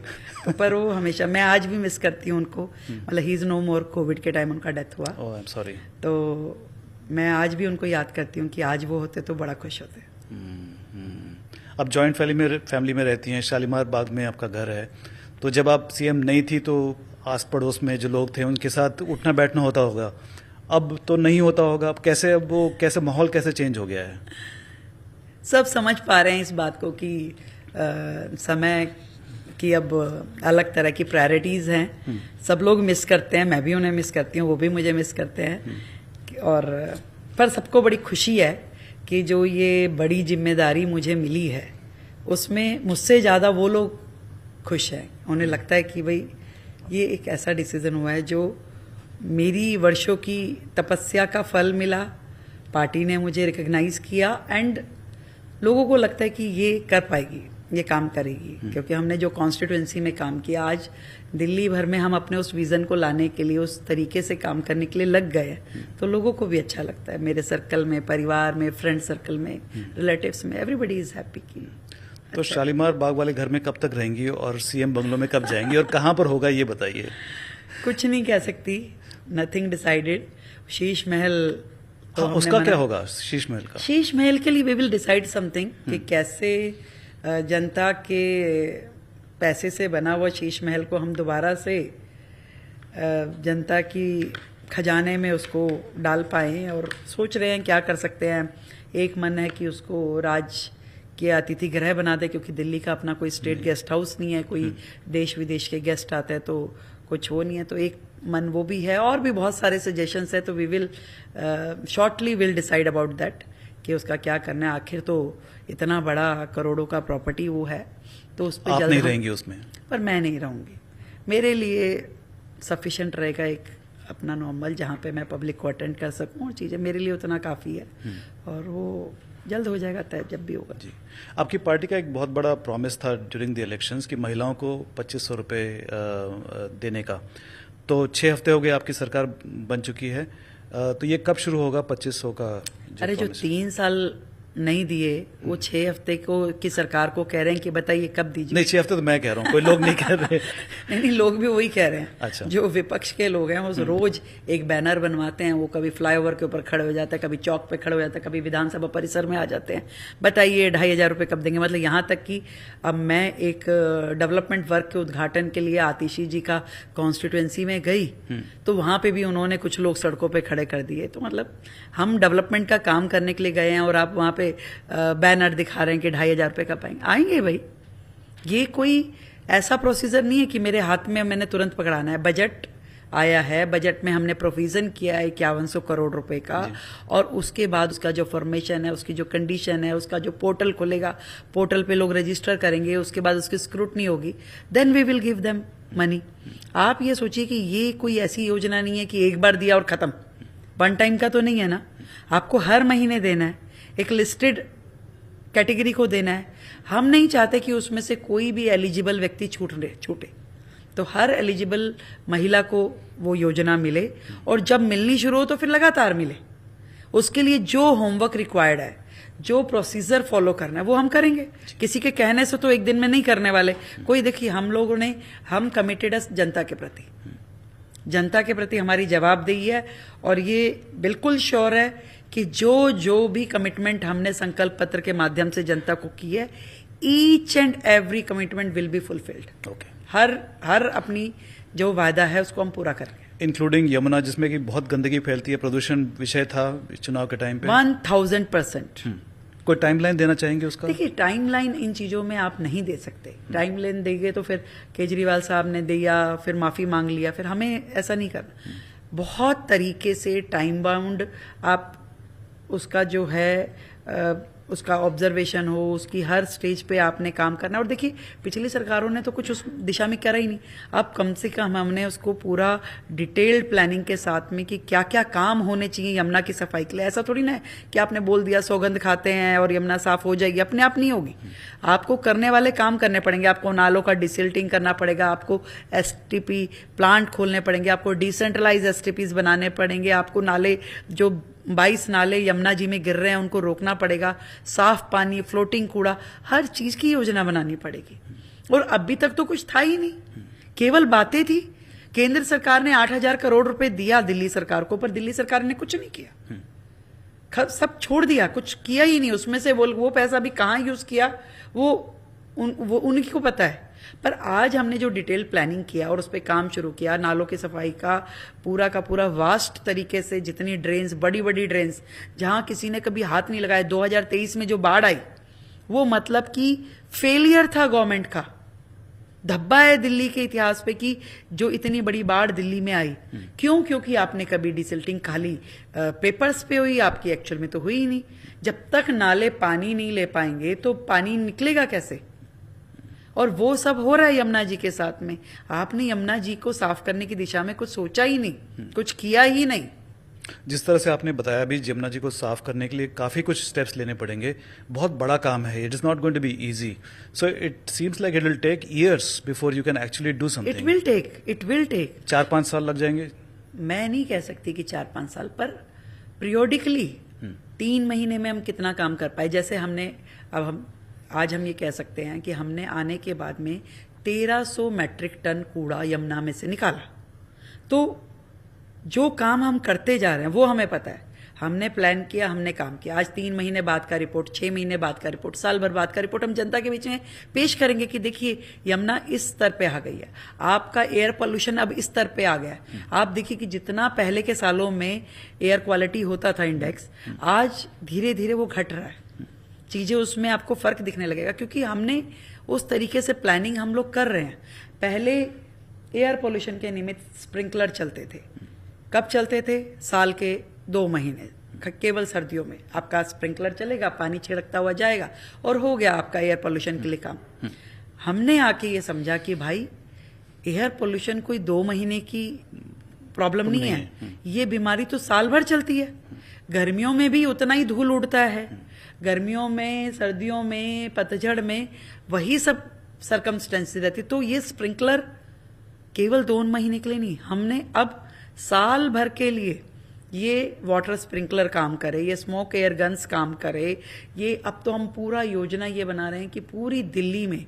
तो पर वो हमेशा, मैं आज भी मिस करती हूँ उनको। मतलब he is no more, covid के टाइम उनका डेथ हुआ। Oh, I'm sorry. तो मैं आज भी उनको याद करती हूँ कि आज वो होते तो बड़ा खुश होते। अब जॉइंट फैमिली में रहती हैं, शालीमार बाग में आपका घर है, तो जब आप सीएम नहीं थी तो आस पड़ोस में जो लोग थे उनके साथ उठना बैठना होता होगा, अब तो नहीं होता होगा। अब कैसे माहौल कैसे चेंज हो गया है? सब समझ पा रहे हैं इस बात को कि समय की अब अलग तरह की प्रायोरिटीज हैं। सब लोग मिस करते हैं, मैं भी उन्हें मिस करती हूँ, वो भी मुझे मिस करते हैं। और पर सबको बड़ी खुशी है कि जो ये बड़ी जिम्मेदारी मुझे मिली है उसमें मुझसे ज़्यादा वो लोग खुश हैं। उन्हें लगता है कि भाई ये एक ऐसा डिसीजन हुआ है जो मेरी वर्षों की तपस्या का फल मिला, पार्टी ने मुझे रिकग्नाइज किया, एंड लोगों को लगता है कि ये कर पाएगी, ये काम करेगी। क्योंकि हमने जो कॉन्स्टिट्यूएंसी में काम किया, आज दिल्ली भर में हम अपने उस विजन को लाने के लिए, उस तरीके से काम करने के लिए लग गए, तो लोगों को भी अच्छा लगता है। मेरे सर्कल में, परिवार में, फ्रेंड सर्कल में, रिलेटिव्स में, एवरीबडी इज हैप्पी की। तो शालीमार बाग वाले घर में कब तक रहेंगी और सीएम बंगलों में कब जाएंगी और कहाँ पर होगा ये बताइए। कुछ नहीं कह सकती, नथिंग डिसाइडेड। शीश महल तो उसका क्या होगा? शीश महल का, शीश महल के लिए वी विल डिसाइड समथिंग कि कैसे जनता के पैसे से बना हुआ शीश महल को हम दोबारा से जनता की खजाने में उसको डाल पाएं, और सोच रहे हैं क्या कर सकते हैं। एक मन है कि उसको राज के अतिथि गृह बना दे, क्योंकि दिल्ली का अपना कोई स्टेट गेस्ट हाउस नहीं है, कोई देश विदेश के गेस्ट आते हैं तो कुछ वो नहीं है। तो एक मन वो भी है, और भी बहुत सारे सजेशंस है। तो we will shortly will decide about that कि उसका क्या करना है। आखिर तो इतना बड़ा करोड़ों का प्रॉपर्टी वो है, तो उस पर आप नहीं रहेंगी उसमें? पर मैं नहीं रहूंगी। मेरे लिए सफिशिएंट रहेगा एक अपना नॉर्मल, जहाँ पे मैं पब्लिक को अटेंड कर सकूं, और चीज़ें मेरे लिए उतना काफ़ी है, और वो जल्द हो जाएगा तय जब भी होगा। जी, आपकी पार्टी का एक बहुत बड़ा प्रॉमिस था ड्यूरिंग द इलेक्शंस कि महिलाओं को 2500 रुपये देने का। तो 6 हफ्ते हो गए आपकी सरकार बन चुकी है, तो ये कब शुरू होगा 2500 का? अरे जो 3 साल नहीं दिए वो 6 हफ्ते को की सरकार को कह रहे हैं कि बताइए कब दीजिए। नहीं, 6 हफ्ते तो मैं कह रहा हूँ, कोई लोग नहीं कह रहे। नहीं, लोग भी वही कह रहे हैं। अच्छा। जो विपक्ष के लोग हैं वो रोज एक बैनर बनवाते हैं, वो कभी फ्लाईओवर के ऊपर खड़े हो जाते हैं, कभी चौक पे खड़े हो जाते हैं, कभी विधानसभा परिसर में आ जाते हैं, बताइए 2500 रुपये कब देंगे। मतलब यहाँ तक कि अब मैं एक डेवलपमेंट वर्क के उद्घाटन के लिए आतिशी जी का कॉन्स्टिट्यूएंसी में गई, तो वहां पे भी उन्होंने कुछ लोग सड़कों पे खड़े कर दिए। तो मतलब हम डेवलपमेंट का काम करने के लिए गए हैं, और आप वहां पे बैनर दिखा रहे हैं कि 2500 रुपये का पाएंगे। आएंगे भाई, ये कोई ऐसा प्रोसीजर नहीं है कि मेरे हाथ में मैंने तुरंत पकड़ाना है। बजट आया है, बजट में हमने प्रोविजन किया है 5100 करोड़ रुपए का, और उसके बाद उसका जो फॉर्मेशन है, उसकी जो कंडीशन है, उसका जो पोर्टल खुलेगा, पोर्टल पे लोग रजिस्टर करेंगे, उसके बाद उसकी स्क्रूटनी होगी, then we will give them money. आप ये सोचिए कि ये कोई ऐसी योजना नहीं है कि एक बार दिया और खत्म, वन टाइम का तो नहीं है ना। आपको हर महीने देना है, एक लिस्टेड कैटेगरी को देना है। हम नहीं चाहते कि उसमें से कोई भी एलिजिबल व्यक्ति छूटे। तो हर एलिजिबल महिला को वो योजना मिले, और जब मिलनी शुरू हो तो फिर लगातार मिले। उसके लिए जो होमवर्क रिक्वायर्ड है, जो प्रोसीजर फॉलो करना है, वो हम करेंगे। किसी के कहने से तो एक दिन में नहीं करने वाले। कोई देखिए, हम कमिटेड है जनता के प्रति, जनता के प्रति हमारी जवाबदेही है, और ये बिल्कुल श्योर है कि जो भी कमिटमेंट हमने संकल्प पत्र के माध्यम से जनता को की है, each and every commitment will be fulfilled. Okay, हर अपनी जो वादा है उसको हम पूरा करेंगे। इंक्लूडिंग यमुना, जिसमें कि बहुत गंदगी फैलती है, प्रदूषण विषय था चुनाव के टाइम पे। 1000%। कोई टाइमलाइन देना चाहेंगे उसका? देखिए, टाइमलाइन इन चीजों में आप नहीं दे सकते। टाइमलाइन देंगे तो फिर केजरीवाल साहब ने दिया, फिर माफी मांग लिया, फिर हमें ऐसा नहीं करना। बहुत तरीके से टाइम बाउंड आप उसका जो है उसका ऑब्जर्वेशन हो, उसकी हर स्टेज पे आपने काम करना। और देखिए, पिछली सरकारों ने तो कुछ उस दिशा में करा ही नहीं। अब कम से कम हमने उसको पूरा डिटेल्ड प्लानिंग के साथ में कि क्या क्या काम होने चाहिए यमुना की सफाई के लिए। ऐसा थोड़ी ना है कि आपने बोल दिया सौगंध खाते हैं और यमुना साफ हो जाएगी, अपने आप नहीं होगी। आपको करने वाले काम करने पड़ेंगे। आपको नालों का डिसिल्टिंग करना पड़ेगा, आपको एसटीपी प्लांट खोलने पड़ेंगे, आपको डिसेंट्रलाइज एसटीपीज बनाने पड़ेंगे, आपको नाले जो 22 नाले यमुना जी में गिर रहे हैं उनको रोकना पड़ेगा, साफ पानी, फ्लोटिंग कूड़ा, हर चीज की योजना बनानी पड़ेगी। और अभी तक तो कुछ था ही नहीं, केवल बातें थी। केंद्र सरकार ने 8,000 करोड़ रुपए दिया दिल्ली सरकार को, पर दिल्ली सरकार ने कुछ नहीं किया, सब छोड़ दिया, कुछ किया ही नहीं। उसमें से वो पैसा भी कहां यूज किया वो उन्हीं को पता है। पर आज हमने जो डिटेल प्लानिंग किया और उस पर काम शुरू किया, नालों की सफाई का पूरा वास्ट तरीके से, जितनी ड्रेन्स, बड़ी बड़ी ड्रेन्स जहां किसी ने कभी हाथ नहीं लगाया। 2023 में जो बाढ़ आई वो मतलब कि फेलियर था गवर्नमेंट का, धब्बा है दिल्ली के इतिहास पे कि जो इतनी बड़ी बाढ़ दिल्ली में आई। क्यों? क्योंकि आपने कभी डिसिल्टिंग खाली पेपर्स पे हुई, आपकी एक्चुअल में तो हुई ही नहीं। जब तक नाले पानी नहीं ले पाएंगे तो पानी निकलेगा कैसे? और वो सब हो रहा है यमुना जी के साथ में। आपने यमुना जी को साफ करने की दिशा में कुछ सोचा ही नहीं, कुछ किया ही नहीं। जिस तरह से आपने बताया भी, यमुना जी को साफ करने के लिए काफी कुछ स्टेप्स लेने पड़ेंगे, बहुत बड़ा काम है। It is not going to be easy, so it seems like it will take years before you can actually do something. It will take 4-5 साल लग जाएंगे। मैं नहीं कह सकती कि 4-5 साल, पर पीरियोडिकली 3 महीने में हम कितना काम कर पाए। जैसे हमने आज हम ये कह सकते हैं कि हमने आने के बाद में 1300 मैट्रिक टन कूड़ा यमुना में से निकाला। तो जो काम हम करते जा रहे हैं वो हमें पता है। हमने प्लान किया, हमने काम किया। आज 3 महीने बाद का रिपोर्ट, 6 महीने बाद का रिपोर्ट, साल भर बाद का रिपोर्ट हम जनता के बीच में पेश करेंगे कि देखिए यमुना इस स्तर पे आ गई है, आपका एयर पोल्यूशन अब इस स्तर पे आ गया है। आप देखिए कि जितना पहले के सालों में एयर क्वालिटी होता था इंडेक्स, आज धीरे धीरे वो घट रहा है। चीजें उसमें आपको फर्क दिखने लगेगा, क्योंकि हमने उस तरीके से प्लानिंग हम लोग कर रहे हैं। पहले एयर पोल्यूशन के निमित्त स्प्रिंकलर चलते थे। कब चलते थे? साल के 2 महीने, केवल सर्दियों में आपका स्प्रिंकलर चलेगा, पानी छिड़कता हुआ जाएगा और हो गया आपका एयर पोल्यूशन के लिए काम। हमने आके ये समझा कि भाई एयर पोल्यूशन कोई 2 महीने की प्रॉब्लम नहीं है, ये बीमारी तो साल भर चलती है। गर्मियों में भी उतना ही धूल उड़ता है, गर्मियों में, सर्दियों में, पतझड़ में वही सब सरकमस्टेंसेस रहती। तो ये स्प्रिंकलर केवल 2 महीने के लिए नहीं, हमने अब साल भर के लिए ये वाटर स्प्रिंकलर काम करे, ये स्मोक एयर गन्स काम करे। ये अब तो हम पूरा योजना ये बना रहे हैं कि पूरी दिल्ली में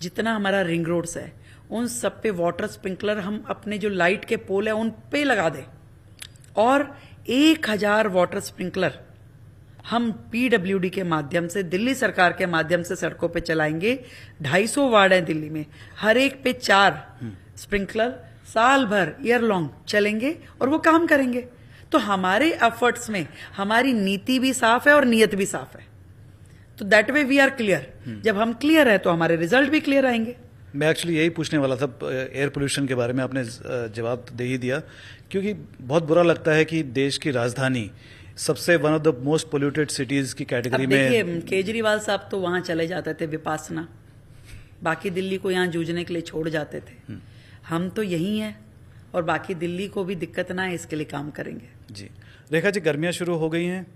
जितना हमारा रिंग रोड्स है उन सब पे वाटर स्प्रिंकलर हम अपने जो लाइट के पोल है उन पे लगा दें, और 1000 वाटर स्प्रिंकलर हम पीडब्ल्यूडी के माध्यम से, दिल्ली सरकार के माध्यम से सड़कों पे चलाएंगे। 250 वार्ड हैं दिल्ली में, हर एक पे 4 स्प्रिंकलर साल भर ईयर लॉन्ग चलेंगे और वो काम करेंगे। तो हमारे एफर्ट्स में हमारी नीति भी साफ है और नीयत भी साफ है। तो that way we are clear. जब हम क्लियर है तो हमारे रिजल्ट भी क्लियर आएंगे। मैं एक्चुअली यही पूछने वाला था, एयर पोल्यूशन के बारे में आपने जवाब दे ही दिया, क्योंकि बहुत बुरा लगता है कि देश की राजधानी सबसे one of the most polluted cities की कैटेगरी में। देखिए, केजरीवाल साहब तो वहां चले जाते थे विपासना, बाकी दिल्ली को यहाँ जूझने के लिए छोड़ जाते थे। हम तो यही हैं और बाकी दिल्ली को भी दिक्कत ना है, इसके लिए काम करेंगे। जी रेखा जी, गर्मियाँ शुरू हो गई हैं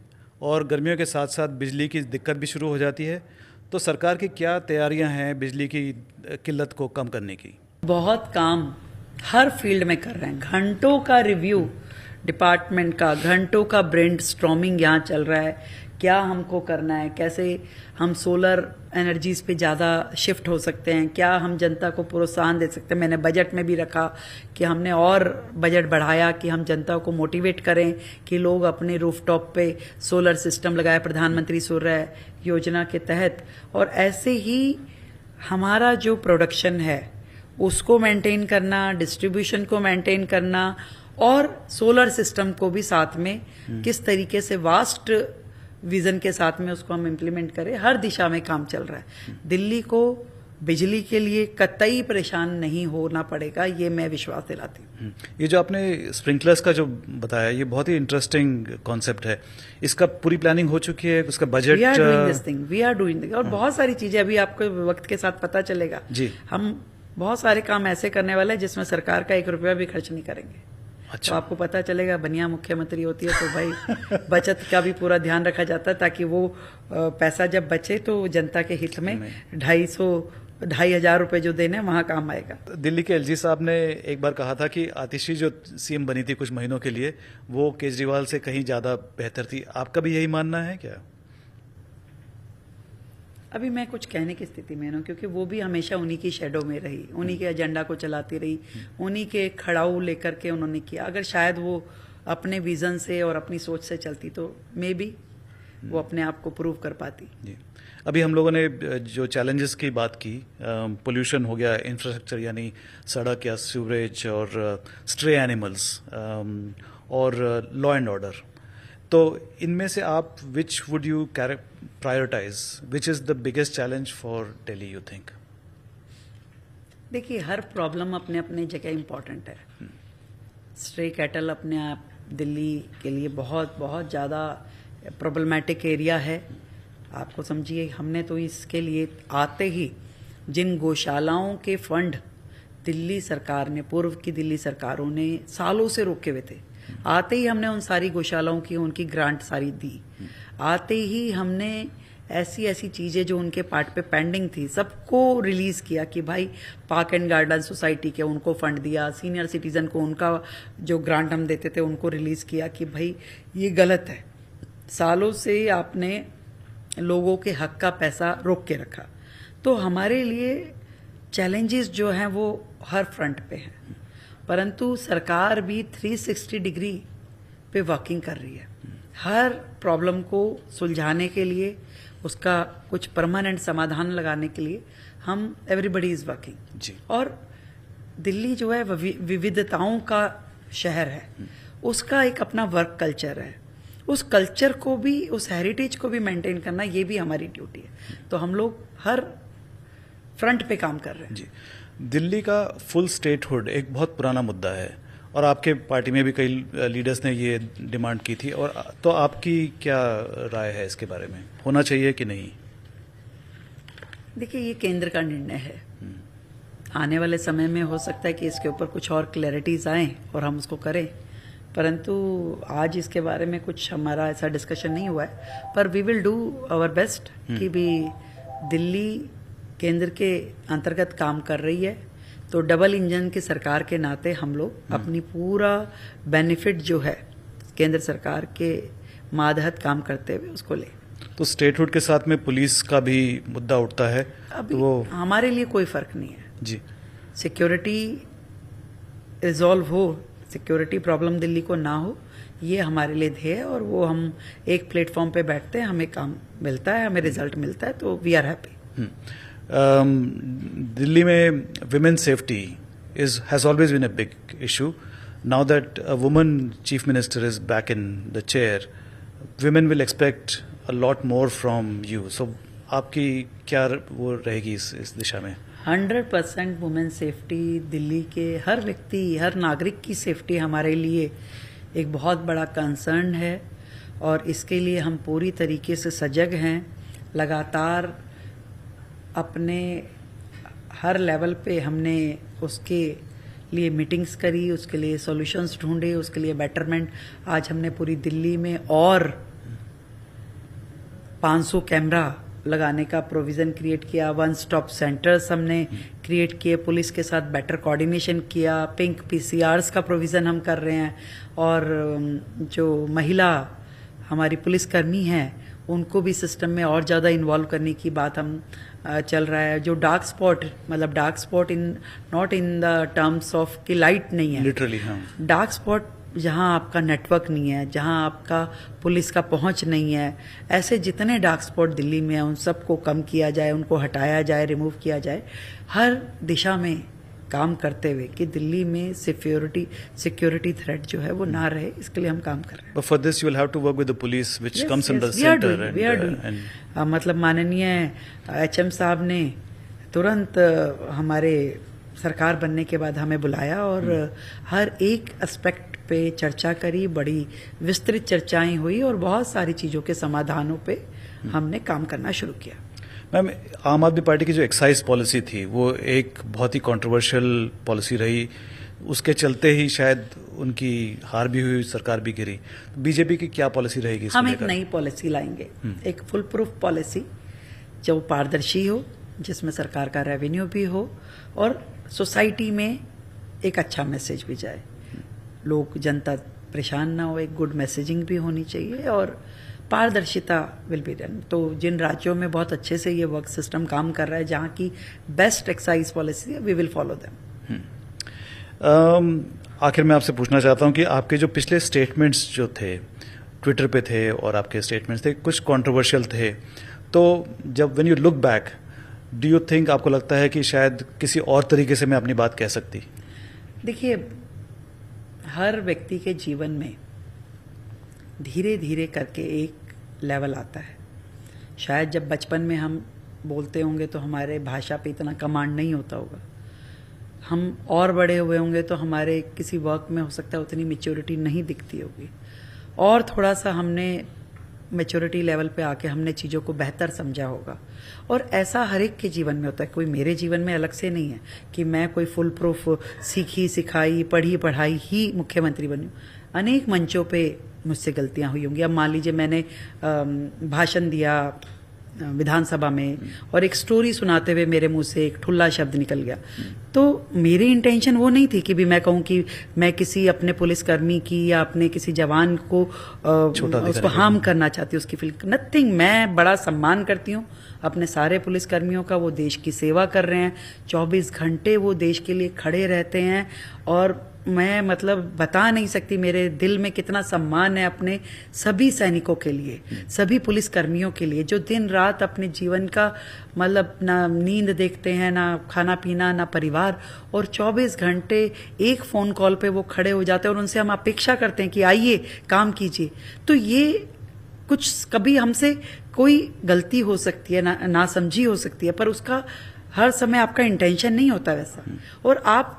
और गर्मियों के साथ साथ बिजली की दिक्कत भी शुरू हो जाती है, तो सरकार की क्या तैयारियां हैं बिजली की किल्लत को कम करने की? बहुत काम हर फील्ड में कर रहे हैं। घंटों का रिव्यू डिपार्टमेंट का, घंटों का ब्रेन स्टॉर्मिंग यहाँ चल रहा है क्या हमको करना है, कैसे हम सोलर एनर्जीज पे ज़्यादा शिफ्ट हो सकते हैं, क्या हम जनता को प्रोत्साहन दे सकते हैं। मैंने बजट में भी रखा कि हमने और बजट बढ़ाया कि हम जनता को मोटिवेट करें कि लोग अपने रूफटॉप पे सोलर सिस्टम लगाए प्रधानमंत्री सूर्य योजना के तहत। और ऐसे ही हमारा जो प्रोडक्शन है उसको मेंटेन करना, डिस्ट्रीब्यूशन को मेंटेन करना और सोलर सिस्टम को भी साथ में किस तरीके से वास्ट विजन के साथ में उसको हम इम्प्लीमेंट करें, हर दिशा में काम चल रहा है। दिल्ली को बिजली के लिए कतई परेशान नहीं होना पड़ेगा, ये मैं विश्वास दिलाती हूँ। ये जो आपने स्प्रिंकलर्स का जो बताया, ये बहुत ही इंटरेस्टिंग कॉन्सेप्ट है। इसका पूरी प्लानिंग हो चुकी है, उसका budget? We are doing this और बहुत सारी चीजें अभी आपको वक्त के साथ पता चलेगा जी। हम बहुत सारे काम ऐसे करने वाले हैं जिसमें सरकार का 1 रुपया भी खर्च नहीं करेंगे। अच्छा। तो आपको पता चलेगा, बनिया मुख्यमंत्री होती है तो भाई बचत का भी पूरा ध्यान रखा जाता है ताकि वो पैसा जब बचे तो जनता के हित में 2,500 रुपए जो देने वहां काम आएगा। दिल्ली के एलजी साहब ने एक बार कहा था कि आतिशी जो सीएम बनी थी कुछ महीनों के लिए, वो केजरीवाल से कहीं ज्यादा बेहतर थी। आपका भी यही मानना है क्या? अभी मैं कुछ कहने की स्थिति में हूँ क्योंकि वो भी हमेशा उन्हीं की शेडो में रही, उन्हीं के एजेंडा को चलाती रही, उन्हीं के खड़ाऊ लेकर के उन्होंने किया। अगर शायद वो अपने विजन से और अपनी सोच से चलती तो मे बी वो अपने आप को प्रूव कर पाती। जी। अभी हम लोगों ने जो चैलेंजेस की बात की, पोल्यूशन हो गया, इंफ्रास्ट्रक्चर यानी सड़क या सीवरेज, और स्ट्रे एनिमल्स, और लॉ एंड ऑर्डर, तो इनमें से आप which would you prioritise? Which is the biggest challenge for Delhi you think? देखिए, हर प्रॉब्लम अपने अपने जगह इम्पॉर्टेंट है। स्ट्रे कैटल अपने आप दिल्ली के लिए बहुत बहुत ज़्यादा प्रॉब्लमैटिक एरिया है। आपको समझिए, हमने तो इसके लिए आते ही जिन गौशालाओं के फंड दिल्ली सरकार ने, पूर्व की दिल्ली सरकारों ने सालों से रोके हुए थे, आते ही हमने उन सारी गौशालाओं की उनकी ग्रांट सारी दी। आते ही हमने ऐसी ऐसी चीजें जो उनके पार्ट पे पेंडिंग थी सबको रिलीज किया कि भाई पार्क एंड गार्डन सोसाइटी के उनको फंड दिया, सीनियर सिटीजन को उनका जो ग्रांट हम देते थे उनको रिलीज किया कि भाई ये गलत है। सालों से आपने लोगों के हक का पैसा रोक के रखा। तो हमारे लिए चैलेंजेस जो हैं वो हर फ्रंट पे हैं, परंतु सरकार भी 360 डिग्री पे वर्किंग कर रही है। हर प्रॉब्लम को सुलझाने के लिए, उसका कुछ परमानेंट समाधान लगाने के लिए हम एवरीबडी इज वर्किंग जी। और दिल्ली जो है विविधताओं का शहर है, उसका एक अपना वर्क कल्चर है। उस कल्चर को भी, उस हेरिटेज को भी मेंटेन करना, ये भी हमारी ड्यूटी है। तो हम लोग हर फ्रंट पे काम कर रहे हैं जी। दिल्ली का फुल स्टेटहुड एक बहुत पुराना मुद्दा है और आपके पार्टी में भी कई लीडर्स ने ये डिमांड की थी, और तो आपकी क्या राय है इसके बारे में? होना चाहिए कि नहीं? देखिए, ये केंद्र का निर्णय है। आने वाले समय में हो सकता है कि इसके ऊपर कुछ और क्लैरिटीज आए और हम उसको करें, परंतु आज इसके बारे में कुछ हमारा ऐसा डिस्कशन नहीं हुआ है। पर we will do our best कि भी दिल्ली केंद्र के अंतर्गत काम कर रही है, तो डबल इंजन की सरकार के नाते हम लोग अपनी पूरा बेनिफिट जो है केंद्र सरकार के मातहत काम करते हुए उसको ले। तो स्टेटहुड के साथ में पुलिस का भी मुद्दा उठता है, अभी तो वो हमारे लिए कोई फर्क नहीं है जी। सिक्योरिटी रिजॉल्व हो, सिक्योरिटी प्रॉब्लम दिल्ली को ना हो, ये हमारे लिए ध्येय है। और वो हम एक प्लेटफॉर्म पे बैठते हैं, हमें काम मिलता है, हमें रिजल्ट मिलता है, तो वी आर हैप्पी। दिल्ली में women's safety has always been a big issue. Now that a woman chief minister is back in the chair, women will expect a lot more from you. So आपकी क्या वो रहेगी इस दिशा में? 100% वुमेन सेफ्टी, दिल्ली के हर व्यक्ति, हर नागरिक की सेफ्टी हमारे लिए एक बहुत बड़ा कंसर्न है और इसके लिए हम पूरी तरीके से सजग हैं। लगातार अपने हर लेवल पे हमने उसके लिए मीटिंग्स करी, उसके लिए सॉल्यूशंस ढूंढे, उसके लिए बेटरमेंट। आज हमने पूरी दिल्ली में और 500 कैमरा लगाने का प्रोविजन क्रिएट किया, 1 स्टॉप सेंटर्स हमने क्रिएट किए, पुलिस के साथ बेटर कोऑर्डिनेशन किया, पिंक PCRs का प्रोविजन हम कर रहे हैं, और जो महिला हमारी पुलिसकर्मी हैं उनको भी सिस्टम में और ज़्यादा इन्वॉल्व करने की बात हम चल रहा है। जो डार्क स्पॉट, मतलब dark spot in not in the terms of कि लाइट नहीं है, लिटरली हाँ, डार्क स्पॉट जहाँ आपका नेटवर्क नहीं है, जहाँ आपका पुलिस का पहुंच नहीं है, ऐसे जितने डार्क स्पॉट दिल्ली में हैं उन सबको कम किया जाए, उनको हटाया जाए, रिमूव किया जाए, हर दिशा में काम करते हुए कि दिल्ली में सिक्योरिटी थ्रेट जो है वो ना रहे, इसके लिए हम काम कर रहे हैं। but for this you will have to work with the police which Yes, comes in the yes, we are center doing, we are doing. and मतलब माननीय HM साहब ने तुरंत हमारे सरकार बनने के बाद हमें बुलाया और हर एक एस्पेक्ट पे चर्चा करी, बड़ी विस्तृत चर्चाएं हुई और बहुत सारी चीज़ों के समाधानों पे हमने काम करना शुरू किया। मैम, आम आदमी पार्टी की जो एक्साइज पॉलिसी थी वो एक बहुत ही कंट्रोवर्शियल पॉलिसी रही, उसके चलते ही शायद उनकी हार भी हुई, सरकार भी गिरी। बीजेपी की क्या पॉलिसी रहेगी इसको हम एक लेकर? नई पॉलिसी लाएंगे, एक फुल प्रूफ पॉलिसी जो पारदर्शी हो, जिसमें सरकार का रेवेन्यू भी हो और सोसाइटी में एक अच्छा मैसेज भी जाए, लोग जनता परेशान ना हो, एक गुड मैसेजिंग भी होनी चाहिए और पारदर्शिता विल बी डन। तो जिन राज्यों में बहुत अच्छे से ये वर्क सिस्टम काम कर रहा है, जहाँ की बेस्ट एक्साइज पॉलिसी है, वी विल फॉलो देम। आखिर मैं आपसे पूछना चाहता हूँ कि आपके जो पिछले स्टेटमेंट्स जो थे, ट्विटर पे थे और आपके स्टेटमेंट्स थे, कुछ कंट्रोवर्शियल थे, तो जब when you look back, do you think, आपको लगता है कि शायद किसी और तरीके से मैं अपनी बात कह सकती? देखिए, हर व्यक्ति के जीवन में धीरे धीरे करके एक लेवल आता है। शायद जब बचपन में हम बोलते होंगे तो हमारे भाषा पे इतना कमांड नहीं होता होगा, हम और बड़े हुए होंगे तो हमारे किसी वर्क में हो सकता है उतनी मैच्योरिटी नहीं दिखती होगी, और थोड़ा सा हमने मैच्योरिटी लेवल पे आके हमने चीज़ों को बेहतर समझा होगा। और ऐसा हर एक के जीवन में होता है, कोई मेरे जीवन में अलग से नहीं है कि मैं कोई फुल प्रूफ सीखी सिखाई पढ़ी पढ़ाई ही मुख्यमंत्री बनी हूँ। अनेक मंचों पे मुझसे गलतियां हुई होंगी। अब मान लीजिए मैंने भाषण दिया विधानसभा में और एक स्टोरी सुनाते हुए मेरे मुंह से एक ठुल्ला शब्द निकल गया, तो मेरी इंटेंशन वो नहीं थी कि भी मैं कहूँ कि मैं किसी अपने पुलिसकर्मी की या अपने किसी जवान को उसको हार्म करना चाहती हूँ, उसकी फील नथिंग। मैं बड़ा सम्मान करती हूँ अपने सारे पुलिसकर्मियों का, वो देश की सेवा कर रहे हैं, 24 घंटे वो देश के लिए खड़े रहते हैं और मैं मतलब बता नहीं सकती मेरे दिल में कितना सम्मान है अपने सभी सैनिकों के लिए, सभी पुलिसकर्मियों के लिए जो दिन रात अपने जीवन का मतलब ना नींद देखते हैं, ना खाना पीना, ना परिवार, और 24 घंटे एक फ़ोन कॉल पे वो खड़े हो जाते हैं और उनसे हम अपेक्षा करते हैं कि आइए काम कीजिए। तो ये कुछ कभी हमसे कोई गलती हो सकती है, ना समझी हो सकती है, पर उसका हर समय आपका इंटेंशन नहीं होता वैसा, और आप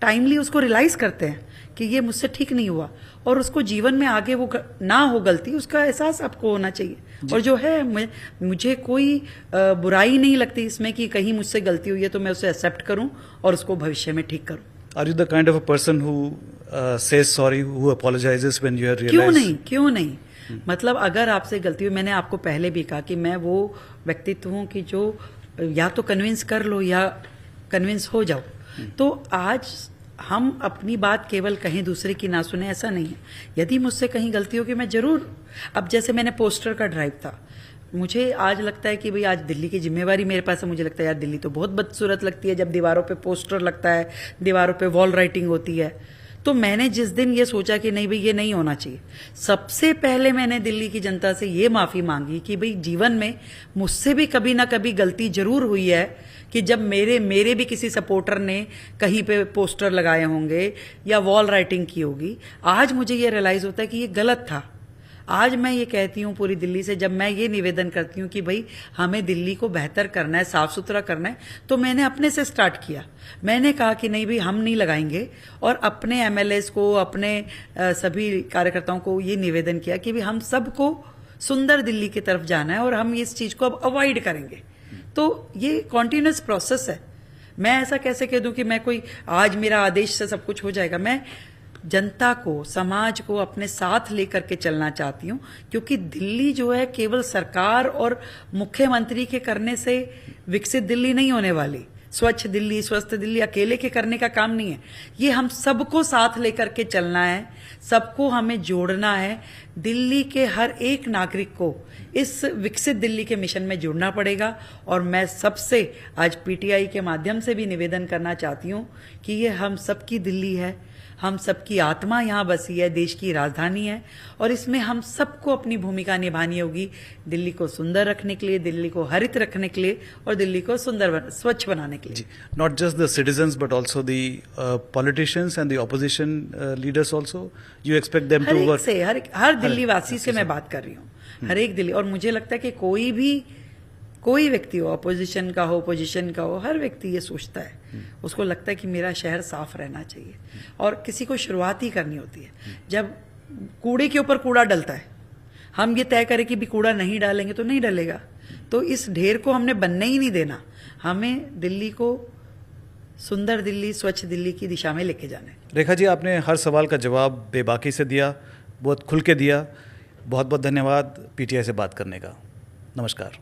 टाइमली उसको रियलाइज करते हैं कि ये मुझसे ठीक नहीं हुआ और उसको जीवन में आगे वो ना हो गलती, उसका एहसास आपको होना चाहिए। और जो है मुझे कोई बुराई नहीं लगती इसमें कि कहीं मुझसे गलती हुई है तो मैं उसे एक्सेप्ट करूं और उसको भविष्य में ठीक करूं। Are you the kind of a person who says sorry, who apologises when you are realise? क्यों नहीं मतलब अगर आपसे गलती हुई, मैंने आपको पहले भी कहा कि मैं वो व्यक्तित्व हूं कि जो या तो कन्विंस कर लो या कन्विंस हो जाओ। तो आज हम अपनी बात केवल कहीं दूसरे की ना सुने, ऐसा नहीं है। यदि मुझसे कहीं गलती होगी मैं जरूर, अब जैसे मैंने पोस्टर का ड्राइव था, मुझे आज लगता है कि भाई आज दिल्ली की जिम्मेवारी मेरे पास है। मुझे लगता है यार दिल्ली तो बहुत बदसूरत लगती है जब दीवारों पे पोस्टर लगता है, दीवारों पे वॉल राइटिंग होती है। तो मैंने जिस दिन ये सोचा कि नहीं भाई ये नहीं होना चाहिए, सबसे पहले मैंने दिल्ली की जनता से ये माफी मांगी कि भाई जीवन में मुझसे भी कभी ना कभी गलती जरूर हुई है कि जब मेरे भी किसी सपोर्टर ने कहीं पे पोस्टर लगाए होंगे या वॉल राइटिंग की होगी। आज मुझे ये रियलाइज होता है कि ये गलत था। आज मैं ये कहती हूँ पूरी दिल्ली से, जब मैं ये निवेदन करती हूँ कि भाई हमें दिल्ली को बेहतर करना है, साफ सुथरा करना है, तो मैंने अपने से स्टार्ट किया। मैंने कहा कि नहीं भाई हम नहीं लगाएंगे, और अपने एमएलएस को, अपने सभी कार्यकर्ताओं को ये निवेदन किया कि भाई हम सबको सुंदर दिल्ली की तरफ जाना है और हम इस चीज को अब अवॉइड करेंगे। तो ये कॉन्टिन्यूस प्रोसेस है। मैं ऐसा कैसे कह दूं कि मैं कोई आज मेरा आदेश से सब कुछ हो जाएगा। मैं जनता को, समाज को अपने साथ लेकर के चलना चाहती हूँ, क्योंकि दिल्ली जो है केवल सरकार और मुख्यमंत्री के करने से विकसित दिल्ली नहीं होने वाली। स्वच्छ दिल्ली, स्वस्थ दिल्ली अकेले के करने का काम नहीं है, ये हम सबको साथ लेकर के चलना है, सबको हमें जोड़ना है। दिल्ली के हर एक नागरिक को इस विकसित दिल्ली के मिशन में जुड़ना पड़ेगा। और मैं सबसे आज पीटीआई के माध्यम से भी निवेदन करना चाहती हूँ कि ये हम सबकी दिल्ली है, हम सबकी आत्मा यहाँ बसी है, देश की राजधानी है, और इसमें हम सबको अपनी भूमिका निभानी होगी दिल्ली को सुंदर रखने के लिए, दिल्ली को हरित रखने के लिए और दिल्ली को स्वच्छ बनाने के लिए। Not just the citizens but also the politicians and the opposition leaders also. You expect them to work? हर दिल्ली वासी से मैं बात कर रही हूँ, हर एक दिल्ली। और मुझे लगता है कि कोई व्यक्ति हो, अपोजिशन का हो, पोजीशन का हो, हर व्यक्ति ये सोचता है, उसको लगता है कि मेरा शहर साफ रहना चाहिए। और किसी को शुरुआत ही करनी होती है। जब कूड़े के ऊपर कूड़ा डलता है, हम ये तय करें कि भी कूड़ा नहीं डालेंगे तो नहीं डलेगा, तो इस ढेर को हमने बनने ही नहीं देना। हमें दिल्ली को सुंदर दिल्ली, स्वच्छ दिल्ली की दिशा में लेके जाना है। रेखा जी, आपने हर सवाल का जवाब बेबाकी से दिया, बहुत खुल के दिया। बहुत बहुत धन्यवाद पीटीआई से बात करने का। नमस्कार।